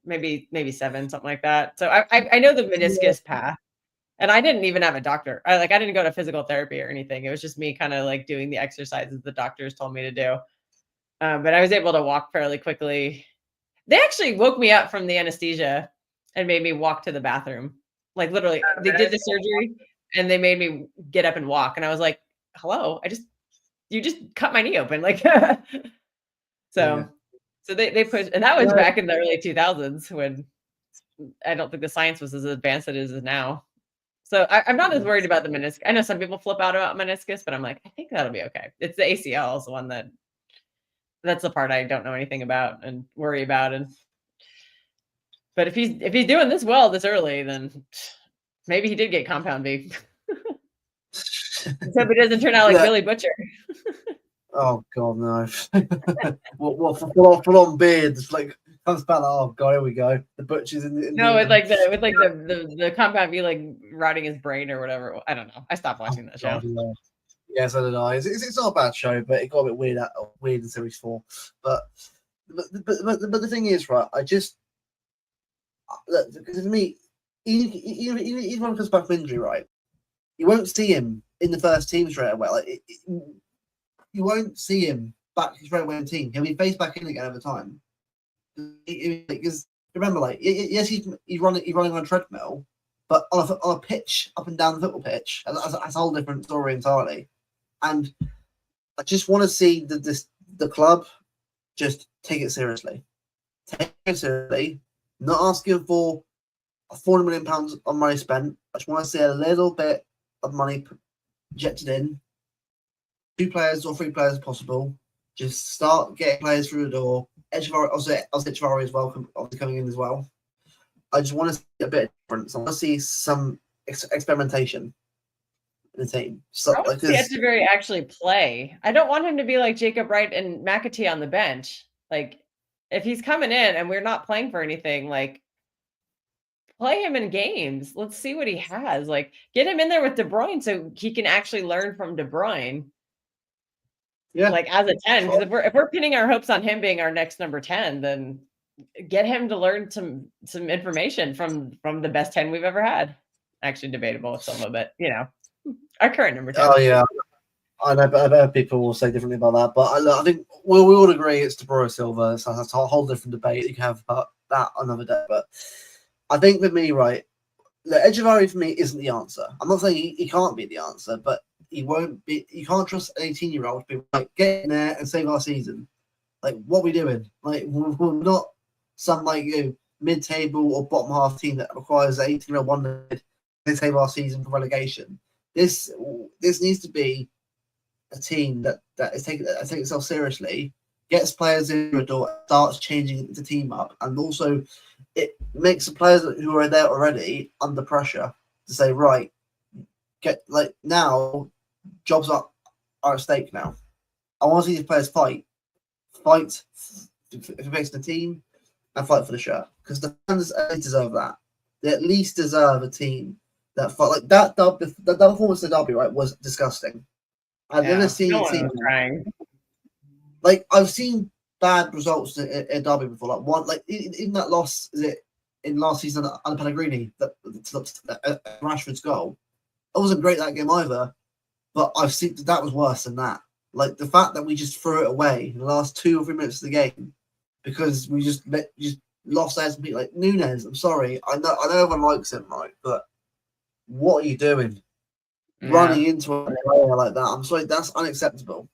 maybe 7, something like that. So I know the meniscus path, and I didn't even have a doctor. I didn't go to physical therapy or anything. It was just me kind of like doing the exercises the doctors told me to do. But I was able to walk fairly quickly. They actually woke me up from the anesthesia and made me walk to the bathroom. Like literally, they did the surgery and they made me get up and walk, and I was like, hello, you just cut my knee open. Like, so they pushed, and that was back in the early 2000s when I don't think the science was as advanced as it is now. So I'm not as worried about the meniscus. I know some people flip out about meniscus, but I'm like, I think that'll be okay. It's the ACL is the one that's the part I don't know anything about and worry about. But if he's doing this well this early, then maybe he did get Compound V. Except it doesn't turn out like Billy Butcher. Oh god, no! What full on beard? It's like comes back. Oh god, here we go. The Butcher's in no, with the Compound V like rotting his brain or whatever. I don't know. I stopped watching that show. Yeah, so did I. It's not a bad show, but it got a bit weird in series 4. But the thing is, right? I just because for me, even when he comes back from injury, right? You won't see him in the first team straight away. Like you won't see him back straight away in the team. He'll be phased back in again over time. Because remember, like yes, he's running on a treadmill, but on a pitch up and down the football pitch, that's a whole different story entirely. And I just want to see the club just take it seriously. Take it seriously. Not asking for £400 million on money spent. I just want to see a little bit of money injected in. 2 players or 3 players possible. Just start getting players through the door. Echevarri as well, obviously coming in as well. I just want to see a bit of difference. I want to see some experimentation in the team. So, I want to see Echevarri actually play. I don't want him to be like Jacob Wright and McAtee on the bench. Like, if he's coming in and we're not playing for anything, like, play him in games. Let's see what he has. Like, get him in there with De Bruyne so he can actually learn from De Bruyne. Yeah, like as a 10. Because if we're pinning our hopes on him being our next number 10, then get him to learn some information from the best 10 we've ever had. Actually, debatable with some, but our current number 10. Oh yeah, I know people will say differently about that, but I think we all agree it's De Bruyne Silva. So that's a whole different debate. You can have that another day, but I think for me, right, Echevarri for me isn't the answer. I'm not saying he can't be the answer, but he won't be. You can't trust an 18-year-old to be like get in there and save our season. Like, what are we doing? Like, we're not some like mid-table or bottom half team that requires an 18-year-old wonder to save our season for relegation. This needs to be a team that is taking itself seriously, gets players in your door, starts changing the team up, and also it makes the players who are there already under pressure to say, right, get like now jobs are at stake now. I want to see these players fight if it makes the team, and fight for the shirt because the fans at least deserve that. They at least deserve a team that fight like that. The performance of the derby, right, was disgusting. I've never seen a team like I've seen bad results in derby before. Like one, like in that loss, is it in last season under Pellegrini that Rashford's goal? It wasn't great that game either, but I've seen that was worse than that. Like the fact that we just threw it away in the last 2 or 3 minutes of the game because we just lost as people like Nunes. I'm sorry, I know everyone likes him, right? But what are you doing? Running into a player like that? I'm sorry, that's unacceptable.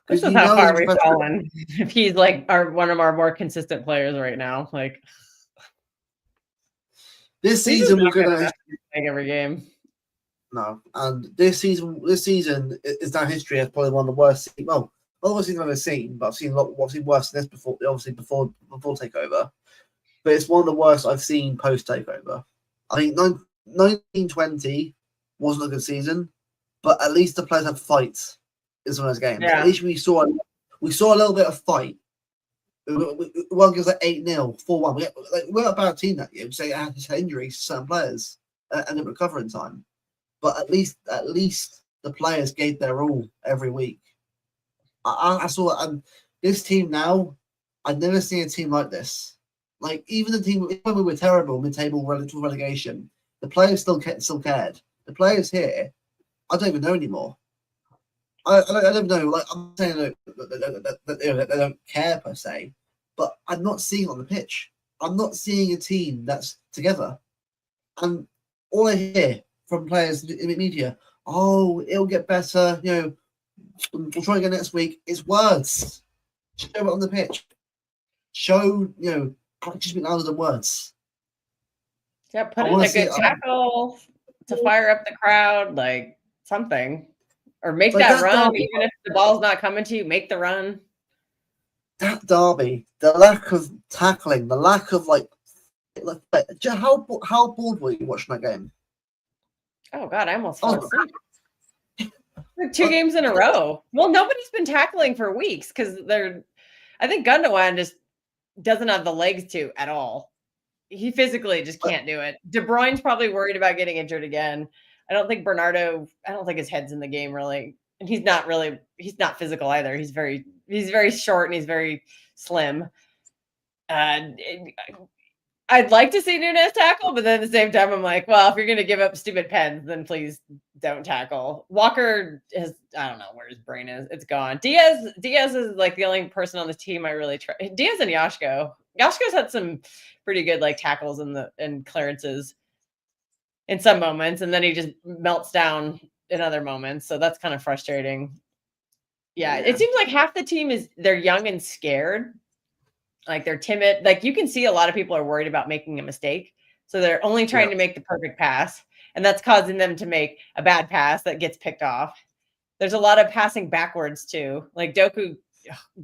This is how far we've fallen. If he's like one of our more consistent players right now, like this season we're gonna make every game. No, and this season is now history as probably one of the worst. Well, not the worst season I've ever seen, but I've seen worse than this before. Obviously before takeover, but it's one of the worst I've seen post takeover. I think 1920 wasn't a good season, but at least the players had fights in some of those games. Yeah. At least we saw a little bit of fight. One gives like 8-0, 4-1. We're a bad team that year. We say had injuries to certain players and didn't recover in time. But at least the players gave their all every week. I saw this team now. I've never seen a team like this. Like even the team when we were terrible mid-table relative relegation, the players still cared. The players here, I don't even know anymore. I don't know. Like I'm saying that they don't care per se, but I'm not seeing it on the pitch. I'm not seeing a team that's together, and all I hear from players in the media, oh, it'll get better. You know, we'll try again next week. It's words. Show it on the pitch. Show actions speak louder than words. Yeah, put in a good tackle to fire up the crowd, like something, or make that run. Derby, even if the ball's not coming to you, make the run. That derby, the lack of tackling, the lack of how bored were you watching that game? Oh God, I almost fell asleep. Like 2 games in a row. Well, nobody's been tackling for weeks because I think Gundogan just doesn't have the legs to at all. He physically just can't do it. De Bruyne's probably worried about getting injured again. I don't think his head's in the game really. And he's not physical either. He's very short and he's very slim. I'd like to see Nunes tackle, but then at the same time, I'm like, well, if you're going to give up stupid pens, then please don't tackle. Walker I don't know where his brain is. It's gone. Diaz is like the only person on the team I really try. Diaz and Yashko. Yashko's had some pretty good like tackles and clearances in some moments, and then he just melts down in other moments. So that's kind of frustrating. Yeah, it seems like half the team they're young and scared. Like they're timid. Like you can see a lot of people are worried about making a mistake. So they're only trying to make the perfect pass. And that's causing them to make a bad pass that gets picked off. There's a lot of passing backwards too. Like Doku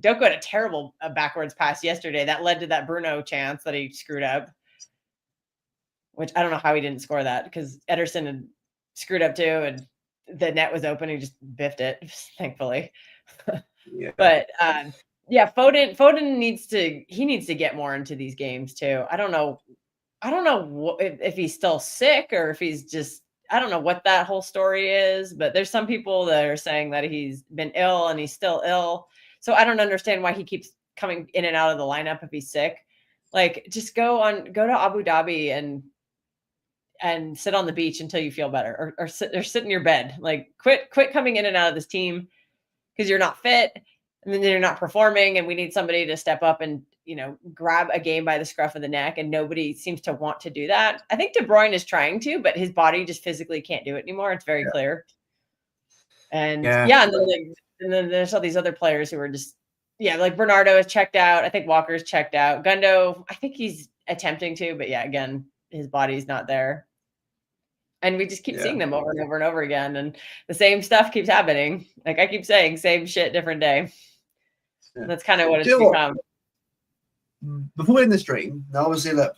had a terrible backwards pass yesterday that led to that Bruno chance that he screwed up. Which I don't know how he didn't score that because Ederson had screwed up too. And the net was open. He just biffed it, thankfully. But yeah, Foden needs to get more into these games too. I don't know if he's still sick or if he's just, I don't know what that whole story is, but there's some people that are saying that he's been ill and he's still ill. So I don't understand why he keeps coming in and out of the lineup if he's sick. Like just go to Abu Dhabi and sit on the beach until you feel better or sit in your bed. Like quit coming in and out of this team because you're not fit. And then they're not performing, and we need somebody to step up and, grab a game by the scruff of the neck, and nobody seems to want to do that. I think De Bruyne is trying to, but his body just physically can't do it anymore. It's very clear. And and then there's all these other players who are just, like Bernardo is checked out. I think Walker's checked out. Gundo, I think he's attempting to, but again, his body's not there. And we just keep seeing them over and over and over again. And the same stuff keeps happening. Like I keep saying, same shit, different day. Yeah. That's kind of what Do it's you know what? become. Before we end the stream, now obviously look,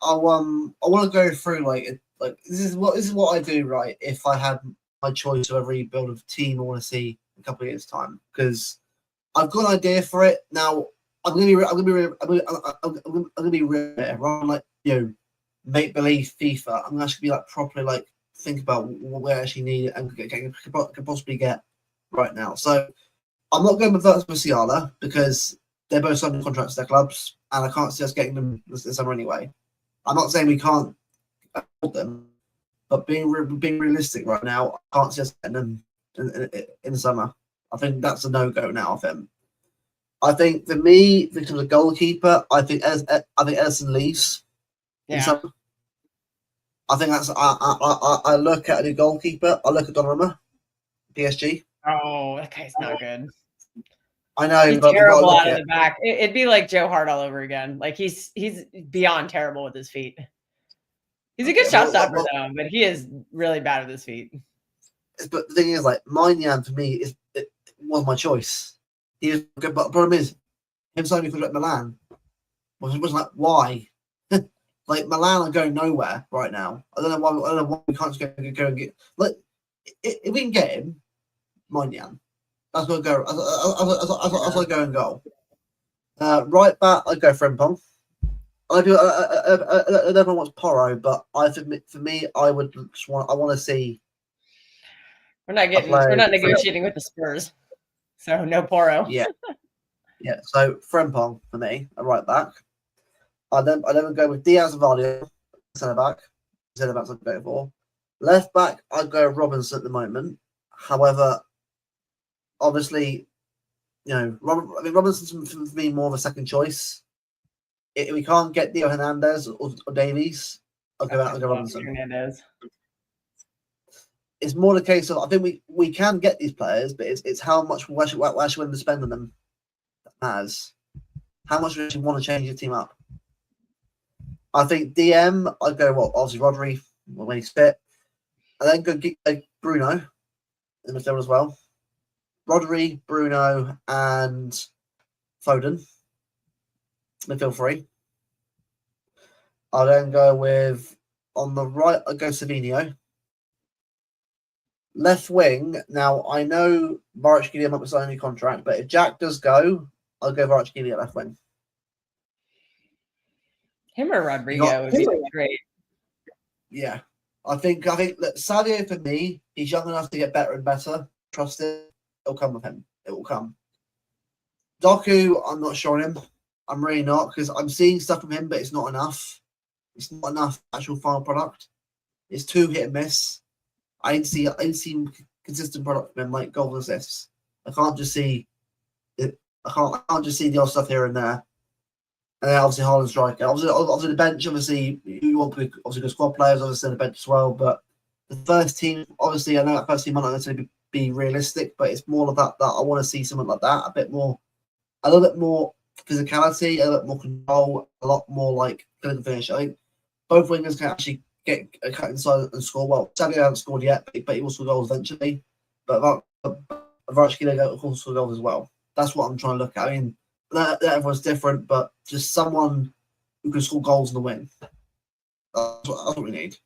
I want to go through like this is what I do, right? If I had my choice of every build of team I want to see in a couple of years' time, because I've got an idea for it. Now I'm gonna be real, rather like make believe FIFA. I'm gonna actually be like properly like think about what we actually need and could possibly get right now. So I'm not going with Virtus Musiala because they're both signing contracts to their clubs, and I can't see us getting them this summer anyway. I'm not saying we can't afford them, but being realistic right now, I can't see us getting them in the summer. I think that's a no-go now of him. I think for me, in terms of goalkeeper, I think Edison leaves. Yeah. I think that's I look at a new goalkeeper. I look at Donnarumma, PSG. Oh, that guy's not good. I know, He's but terrible out of the back. It'd be like Joe Hart all over again. Like he's beyond terrible with his feet. He's a good shot stopper though, but he is really bad with his feet. But the thing is, like Maignan for me was my choice. He was good, but the problem is him signing for Milan was like why? Like Milan are going nowhere right now. I don't know why we can't just go and get like if we can get him, Maignan. That's what I go. That's what I go and goal. Right back, I go Frimpong. I don't know what's Porro, but for me, I would just want. I want to see. We're not negotiating with the Spurs, so no Porro. Yeah, yeah. So Frimpong for me, a right back. I then go with Diaz and Vardy, centre back. Centre backs I'm going for. Left back, I'd go Robinson at the moment. However, obviously, Robinson's for me more of a second choice. If we can't get Theo Hernandez or Davies, I'll go Robinson. Hernandez. It's more the case of I think we can get these players, but it's how much we actually willing to spend on them that matters. How much we actually want to change the team up. I think DM, I'd go obviously Rodri when he's fit, and then go get Bruno in the midfield as well. Rodri, Bruno, and Foden. Midfield three. I'll then go with on the right. I'll go Savinho. Left wing. Now I know Varachkelia might be signing a new contract, but if Jack does go, I'll go Varachkelia left wing. Him or Rodrigo would be great. Yeah, I think that Sadio for me, he's young enough to get better and better. Trust it. It'll come with him. It will come. Doku, I'm not sure on him. I'm really not because I'm seeing stuff from him, but it's not enough. It's not enough actual final product. It's too hit and miss. I didn't see consistent product from him like goal assists. I can't just see it. I can't just see the odd stuff here and there. And then obviously Haaland striker. Obviously the bench. Obviously you want obviously good squad players. Obviously the bench as well. But the first team, obviously I know that first team might not necessarily be realistic, but it's more of that I want to see something like that. A little bit more physicality, a little bit more control, a lot more like clinical finish. I think both wingers can actually get a cut inside and score well. Sadio hasn't scored yet, but he will score goals eventually. But Varachkelia will score goals as well. That's what I'm trying to look at. I mean, everyone's different, but just someone who can score goals in the win. That's what we need.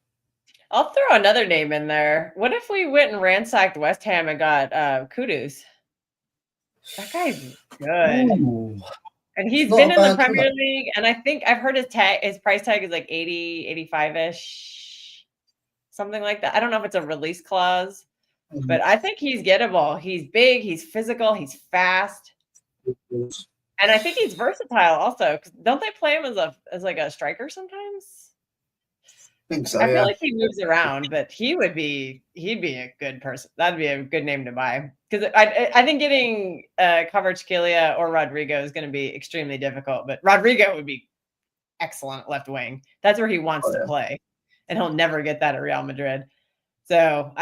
I'll throw another name in there. What if we went and ransacked West Ham and got Kudus? That guy's good. Ooh. And he's been in the Premier League, and I think I've heard his price tag is like 80, 85-ish, something like that. I don't know if it's a release clause, but I think he's gettable. He's big, he's physical, he's fast, and I think he's versatile also. Don't they play him as like a striker sometimes? I think so. I feel like he moves around, but he'd be a good person. That'd be a good name to buy because I think getting Kvaratskhelia or Rodrigo is going to be extremely difficult. But Rodrigo would be excellent at left wing. That's where he wants to play, and he'll never get that at Real Madrid. So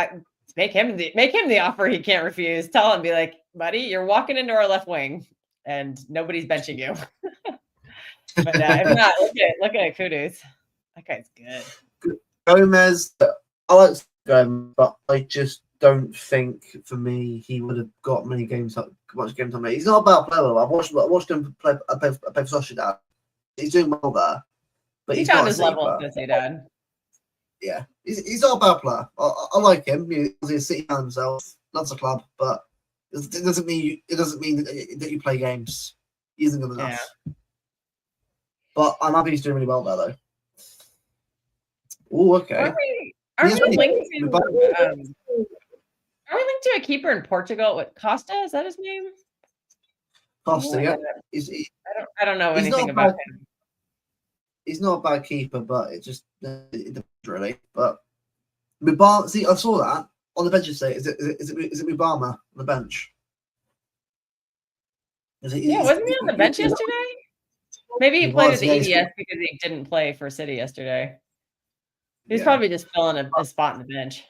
make him the offer he can't refuse. Tell him, be like, buddy, you're walking into our left wing, and nobody's benching you. But if not, look at Kudus. That guy's good. Gomez, I like Gomez, but I just don't think for me he would have got much game time. He's not a bad player. Though. I watched him play for Sociedad. He's doing well there, but He he's found not a his City level player. at Sociedad. Yeah, he's not a bad player. I like him. He's a City fan himself. Loves the club, but it doesn't mean that you play games. He isn't good enough. Yeah. But I'm happy he's doing really well there, though. Oh, okay. Are we linked to a keeper in Portugal? What, Costa? Is that his name? Costa, yeah. I don't know anything about him. He's not a bad keeper, but it depends really. But Mubama, see, I saw that on the bench yesterday. Is it Mubama on the bench? Wasn't he on the bench yesterday? Maybe he played with the EDS because he didn't play for City yesterday. He's probably just filling a spot on the bench.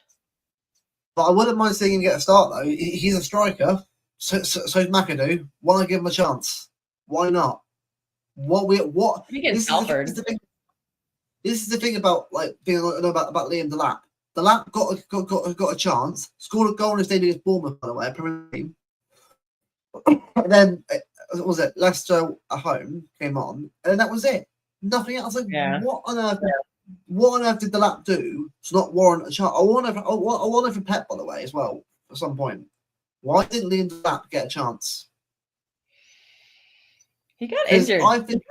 But I wouldn't mind seeing him get a start though. He's a striker. So's McAdoo. Why not give him a chance? Why not? This is the thing about like being about Liam Delap. Delap got a chance, scored a goal in his debut against Bournemouth, by the way, Premier League. And then what was it? Leicester at home came on, and that was it. Nothing else. Like, what on earth? What on earth did Delap do to not warrant a chance? I wonder for Pep, by the way, as well. At some point, why didn't Liam Delap get a chance? He got injured. I think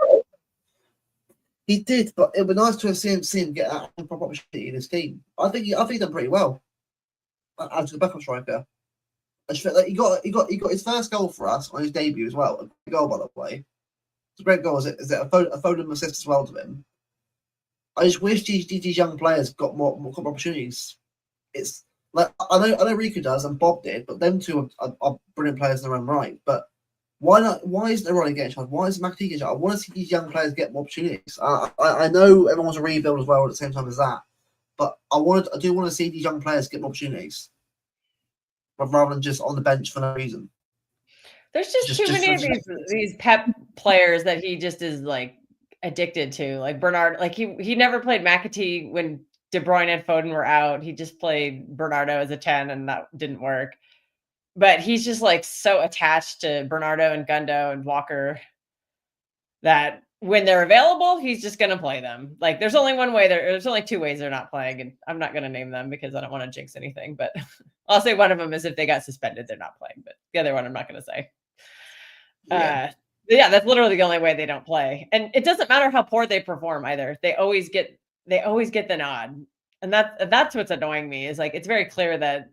he did, but it would be nice to have seen him get that proper opportunity in his team. I think he done pretty well as a backup striker. I just feel like he got his first goal for us on his debut as well. A great goal, by the way. It's a great goal. Is it a Foden assist as well to him? I just wish these young players got more opportunities. It's like I know Riku does and Bob did, but them two are brilliant players in their own right. But why not? Why isn't everyone getting a chance? Why isn't McAtee getting a chance? I want to see these young players get more opportunities. I know everyone wants to rebuild as well at the same time as that, but I do want to see these young players get more opportunities, rather than just on the bench for no reason. There's just too many of these Pep players that he just is like addicted to. Like Bernard, like he never played McAtee when De Bruyne and Foden were out. He just played Bernardo as a 10, and that didn't work. But he's just like so attached to Bernardo and Gundo and Walker that when they're available, he's just going to play them. Like there's only one way there's only two ways they're not playing. And I'm not going to name them because I don't want to jinx anything, but I'll say one of them is if they got suspended, they're not playing, but the other one, I'm not going to say. Yeah, that's literally the only way they don't play. And it doesn't matter how poor they perform either. They always get the nod. And that's what's annoying me is like, it's very clear that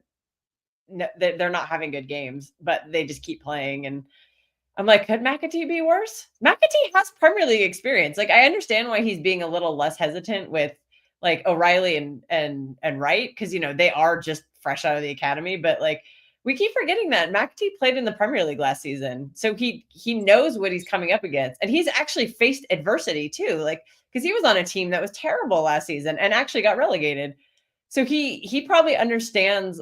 they're not having good games, but they just keep playing. And I'm like, could McAtee be worse? McAtee has Premier League experience. Like, I understand why he's being a little less hesitant with like O'Reilly and Wright, because they are just fresh out of the academy. But like, we keep forgetting that McAtee played in the Premier League last season, so he knows what he's coming up against, and he's actually faced adversity too. Like, because he was on a team that was terrible last season and actually got relegated, so he probably understands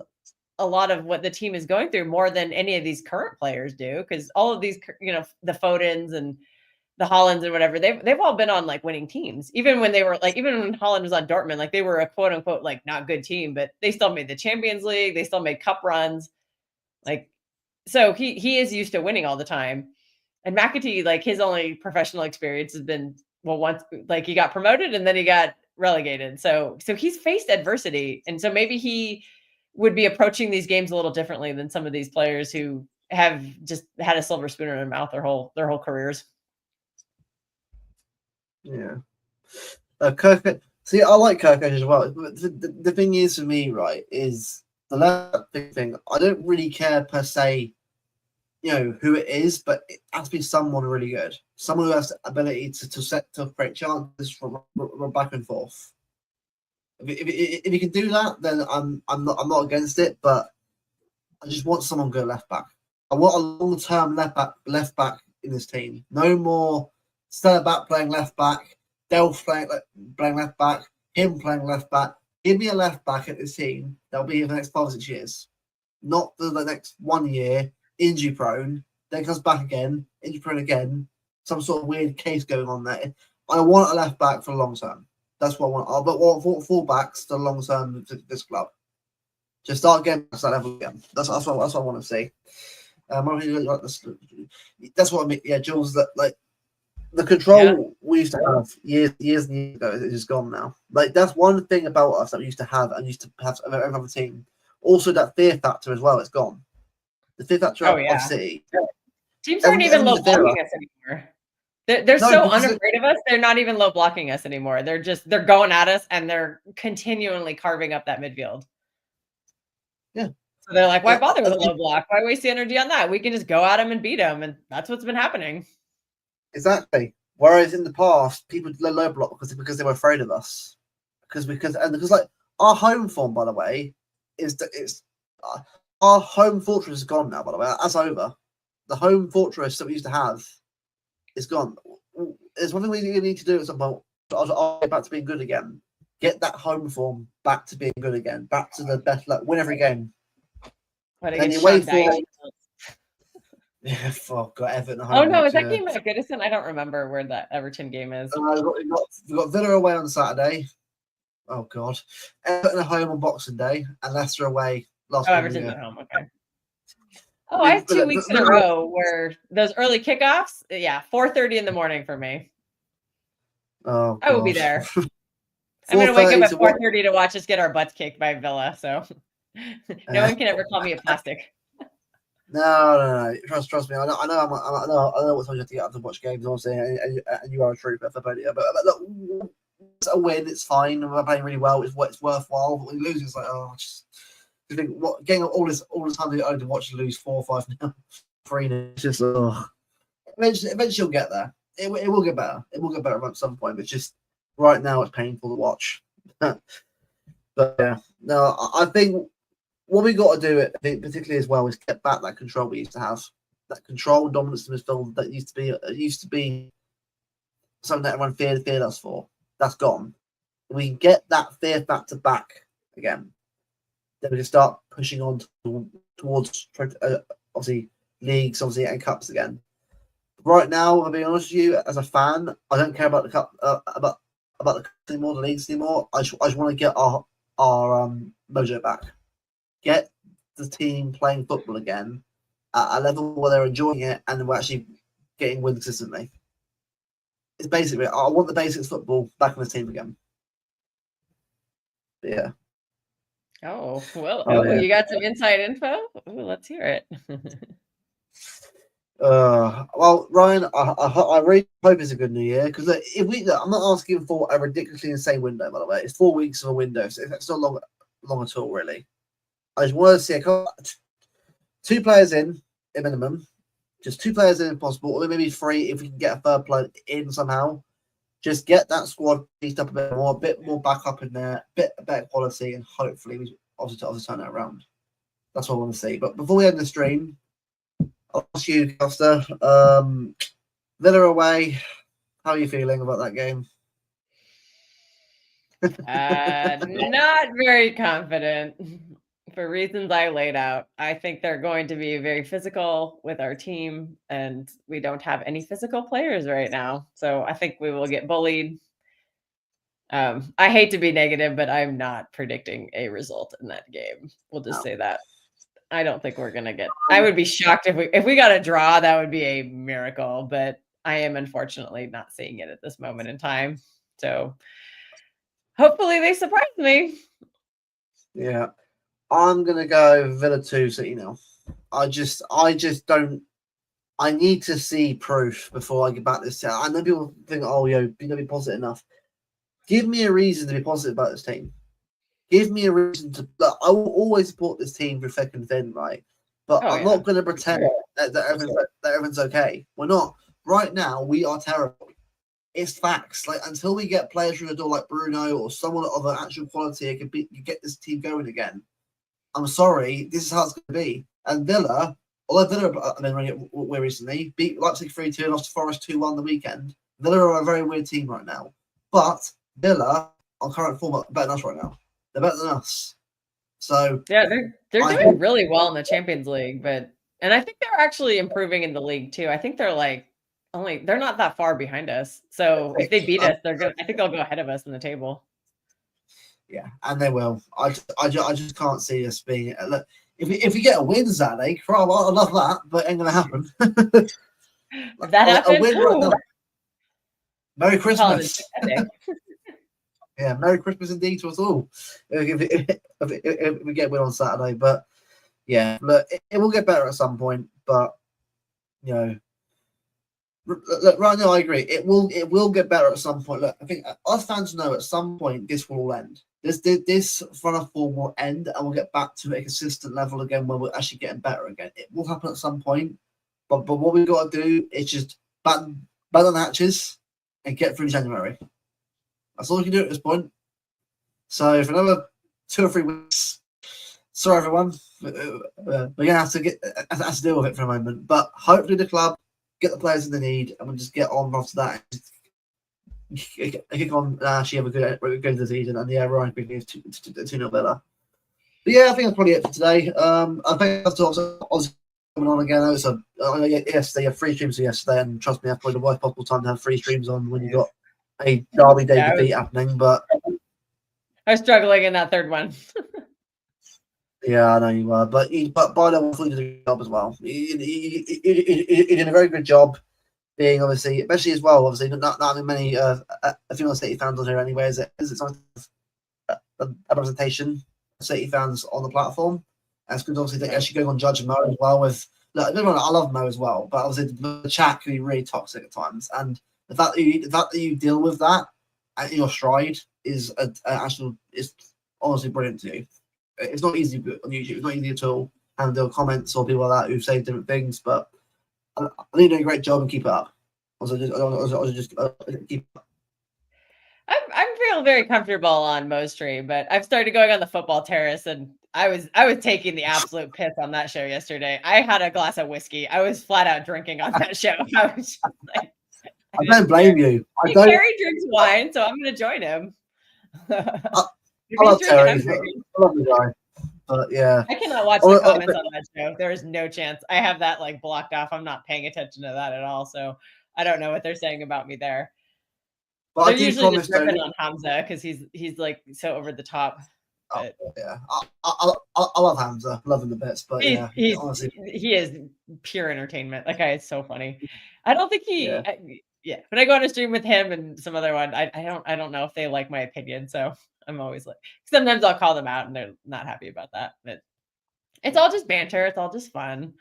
a lot of what the team is going through more than any of these current players do. Because all of these, the Fodens and the Hollands and whatever, they've all been on like winning teams. Even when Holland was on Dortmund, like they were a quote unquote like not good team, but they still made the Champions League. They still made cup runs. Like, so he is used to winning all the time. And McAtee, like his only professional experience has been once like he got promoted and then he got relegated. So he's faced adversity, and so maybe he would be approaching these games a little differently than some of these players who have just had a silver spoon in their mouth their whole careers. Yeah. Kirk. See, I like Kirk as well. The thing is for me, right, is the left thing. I don't really care per se, who it is, but it has to be someone really good, someone who has the ability to create chances from back and forth. If you can do that, then I'm not against it, but I just want someone good left back. I want a long-term left back in this team. No more Stella back playing left back, Delph playing left back, him playing left back. Give me a left back at this team that'll be here for the next 5 or 6 years, not for the next 1 year, injury prone, then comes back again, injury prone again, some sort of weird case going on there. I want a left back for the long term. That's what I want. But I want full backs for the long term to this club. Just start getting to that level again. That's what I want to see. That's what I mean. Yeah, Jules. Like the control we used to have years and years ago is just gone now. Like that's one thing about us that we used to have and used to have every other team. Also, that fear factor as well. It's gone. The fear factor of City. Teams aren't even low blocking us anymore. They're so unafraid of us. They're not even low blocking us anymore. They're going at us and they're continually carving up that midfield. Yeah. So they're like, why bother with a low block? Why waste the energy on that? We can just go at them and beat them. And that's what's been happening. Exactly. Whereas in the past, people did low block because they were afraid of us. Because like our home form, by the way, our home fortress is gone now. By the way, that's over. The home fortress that we used to have is gone. There's one thing we need to do at some point. I'll get back to being good again. Get that home form back to being good again. Back to the best. Like win every game. And you wait for. Yeah, fuck, got Everton. Oh no, is that game at Goodison? I don't remember where that Everton game is. We've got Villa away on Saturday. Oh god, Everton at home on Boxing Day, and Leicester away last. Everton's at home. Okay. Oh, I have 2 weeks in a row where those early kickoffs. Yeah, 4:30 in the morning for me. Oh, I will be there. I'm gonna wake up at 4:30 to watch us get our butts kicked by Villa. So no one can ever call me a plastic. No. Trust me. I know what time you have to get up to watch games, obviously, and you are a trooper for plenty. But look, it's a win. It's fine. We're playing really well. It's worthwhile. But when you lose, it's like just think what getting all the time to watch you lose 4-5 3. It's just eventually you'll get there. It will get better. It will get better at some point. But just right now, it's painful to watch. But yeah, no, I think. What we got to do, I think, particularly as well, is get back that control we used to have. That control and dominance in midfield that used to be something that everyone feared us for. That's gone. We get that fear factor back again. Then we can start pushing on towards obviously leagues, obviously, and cups again. Right now, I'll be honest with you, as a fan, I don't care about the cup about the cup anymore, the leagues anymore. I just want to get our mojo back. Get the team playing football again at a level where they're enjoying it and we're actually getting wins consistently. It's basically, I want the basics football back in the team again. But yeah. Oh, well, you got some inside info? Ooh, let's hear it. Well, Ryan, I really hope it's a good new year because I'm not asking for a ridiculously insane window, by the way. It's 4 weeks of a window, so it's not long at all, really. I just want to see 2 players in minimum, just 2 players in if possible, or maybe 3 if we can get a third player in somehow. Just get that squad beefed up a bit more backup in there, bit better quality, and hopefully we obviously turn that around. That's what I want to see. But before we end the stream, I'll ask you, Costa, Villa away. How are you feeling about that game? Not very confident. For reasons I laid out. I think they're going to be very physical with our team, and we don't have any physical players right now. So I think we will get bullied. I hate to be negative, but I'm not predicting a result in that game. We'll just say that. I don't think we're gonna get. I would be shocked if we got a draw. That would be a miracle, but I am unfortunately not seeing it at this moment in time. So hopefully they surprise me. Yeah. I'm gonna go Villa 2, City 0. I just don't. I need to see proof before I get back this. I know people think, "Oh, be positive enough." Give me a reason to be positive about this team. Give me a reason to. Look, I will always support this team through thick and thin, right? But I'm not going to pretend that everything's okay. We're not. Right now, we are terrible. It's facts. Like until we get players through the door like Bruno or someone of an actual quality, can get this team going again. I'm sorry, this is how it's going to be. And Villa, although Villa, I mean, we're recently beat Leipzig 3-2 and lost to Forest 2-1 the weekend. Villa are a very weird team right now. But Villa, on current form, are better than us right now. They're better than us. So yeah, they're doing really well in the Champions League, and I think they're actually improving in the league too. I think they're they're not that far behind us. So if they beat us, I think they'll go ahead of us in the table. Yeah, and they will. I just can't see us being. Look, if we get a win Saturday, I love that, but it ain't gonna happen. If that A happens, win right now. Merry I'm calling it Christmas. epic. Yeah, Merry Christmas indeed to us all. If we get a win on Saturday, but yeah, look, it will get better at some point. But you know, look, right now I agree. It will get better at some point. Look, I think us fans know at some point this will all end. This run of form will end, and we'll get back to a consistent level again where we're actually getting better again. It will happen at some point, but what we've got to do is just batten the hatches and get through January. That's all we can do at this point. So for another 2 or 3 weeks, sorry everyone, we're gonna have to deal with it for a moment. But hopefully the club get the players they need, and we'll just get on after that. Kick on, actually have a good season, and yeah, Ryan Quigley is 2-0 better. But yeah, I think that's probably it for today. I think that's also coming on again. Yesterday, you had 3 streams yesterday, and trust me, that's probably the worst possible time to have 3 streams on when you've got a Derby Day defeat happening. But I was struggling in that third one. yeah, I know you were, but by the way, you did a good job as well. You did a very good job being obviously, especially as well. Obviously, not having many female City fans on here anyway. Is it something a representation of City fans on the platform? That's good. Obviously, they actually going on Judge Mo as well. With look, I love Mo as well, but obviously the chat can be really toxic at times, and the fact that you deal with that at your stride is honestly brilliant to you. It's not easy on YouTube. It's not easy at all. And there are comments or people like that who say different things, but I think you're doing a great job and keep it up. Just keep it up. I feel very comfortable on Mo's stream, but I've started going on the football terrace, and I was taking the absolute piss on that show yesterday. I had a glass of whiskey. I was flat out drinking on that show. I was just like, I don't blame you. Terry drinks wine, so I'm going to join him. I love Terry. I love the guy. But yeah, I cannot watch the comments on that show. There is no chance. I have that like blocked off. I'm not paying attention to that at all. So I don't know what they're saying about me there. But they're usually just ripping on Hamza because he's like so over the top. But, yeah, I love Hamza. Love him the best. But yeah, honestly, he is pure entertainment. That guy is so funny. I don't think yeah. When I go on a stream with him and some other one, I don't know if they like my opinion. So I'm always like, sometimes I'll call them out and they're not happy about that. But it's all just banter. It's all just fun.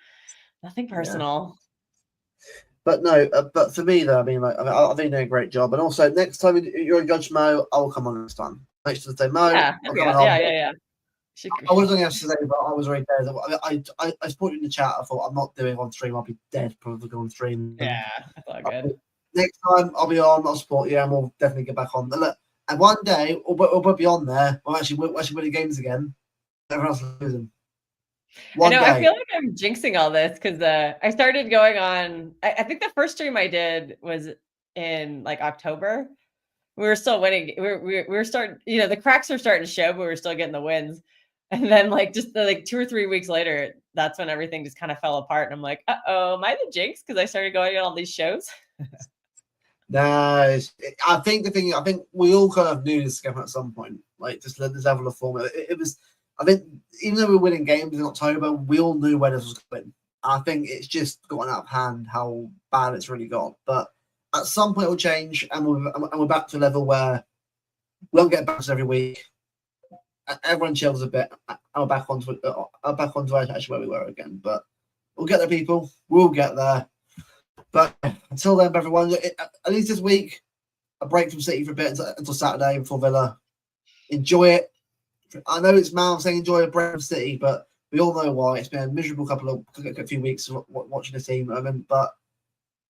Nothing personal. Yeah. But no, but for me though, I think you're doing a great job. And also, next time you're a Judge Mo, I will come on next time. Next to the day, Mo. Yeah. I was on yesterday, but I was already there. I supported you in the chat. I thought I'm not doing on stream. I'll be dead probably on stream. Yeah, that's all good. Next time I'll be on. I'll support you, and we'll definitely get back on. Look, and one day we'll be on there. We'll actually winning games again. Everyone else is losing. I feel like I'm jinxing all this because I started going on. I think the first stream I did was in like October. We were still winning. We were starting. The cracks were starting to show, but we were still getting the wins. And then like just 2 or 3 weeks later, that's when everything just kind of fell apart. And I'm like, am I the jinx? Because I started going on all these shows. No, I think we all kind of knew this at some point. Like just this level of form. It was. I think even though we were winning games in October, we all knew where this was going. I think it's just gotten out of hand how bad it's really got. But at some point it will change, and we're back to a level where we don't get bounced every week. Everyone chills a bit, and we're back onto actually where we were again. But we'll get there, people. We'll get there. But until then, everyone, at least this week, a break from City for a bit until Saturday before Villa. Enjoy it. I know it's Mal saying enjoy a break from City, but we all know why. It's been a miserable a few weeks watching the team. But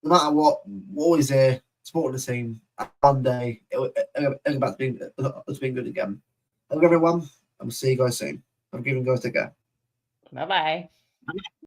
no matter what, we're always here supporting the team. And one day, it'll go back to being good again. Hello, everyone. I'll see you guys soon. I'm giving guys take care. Bye-bye.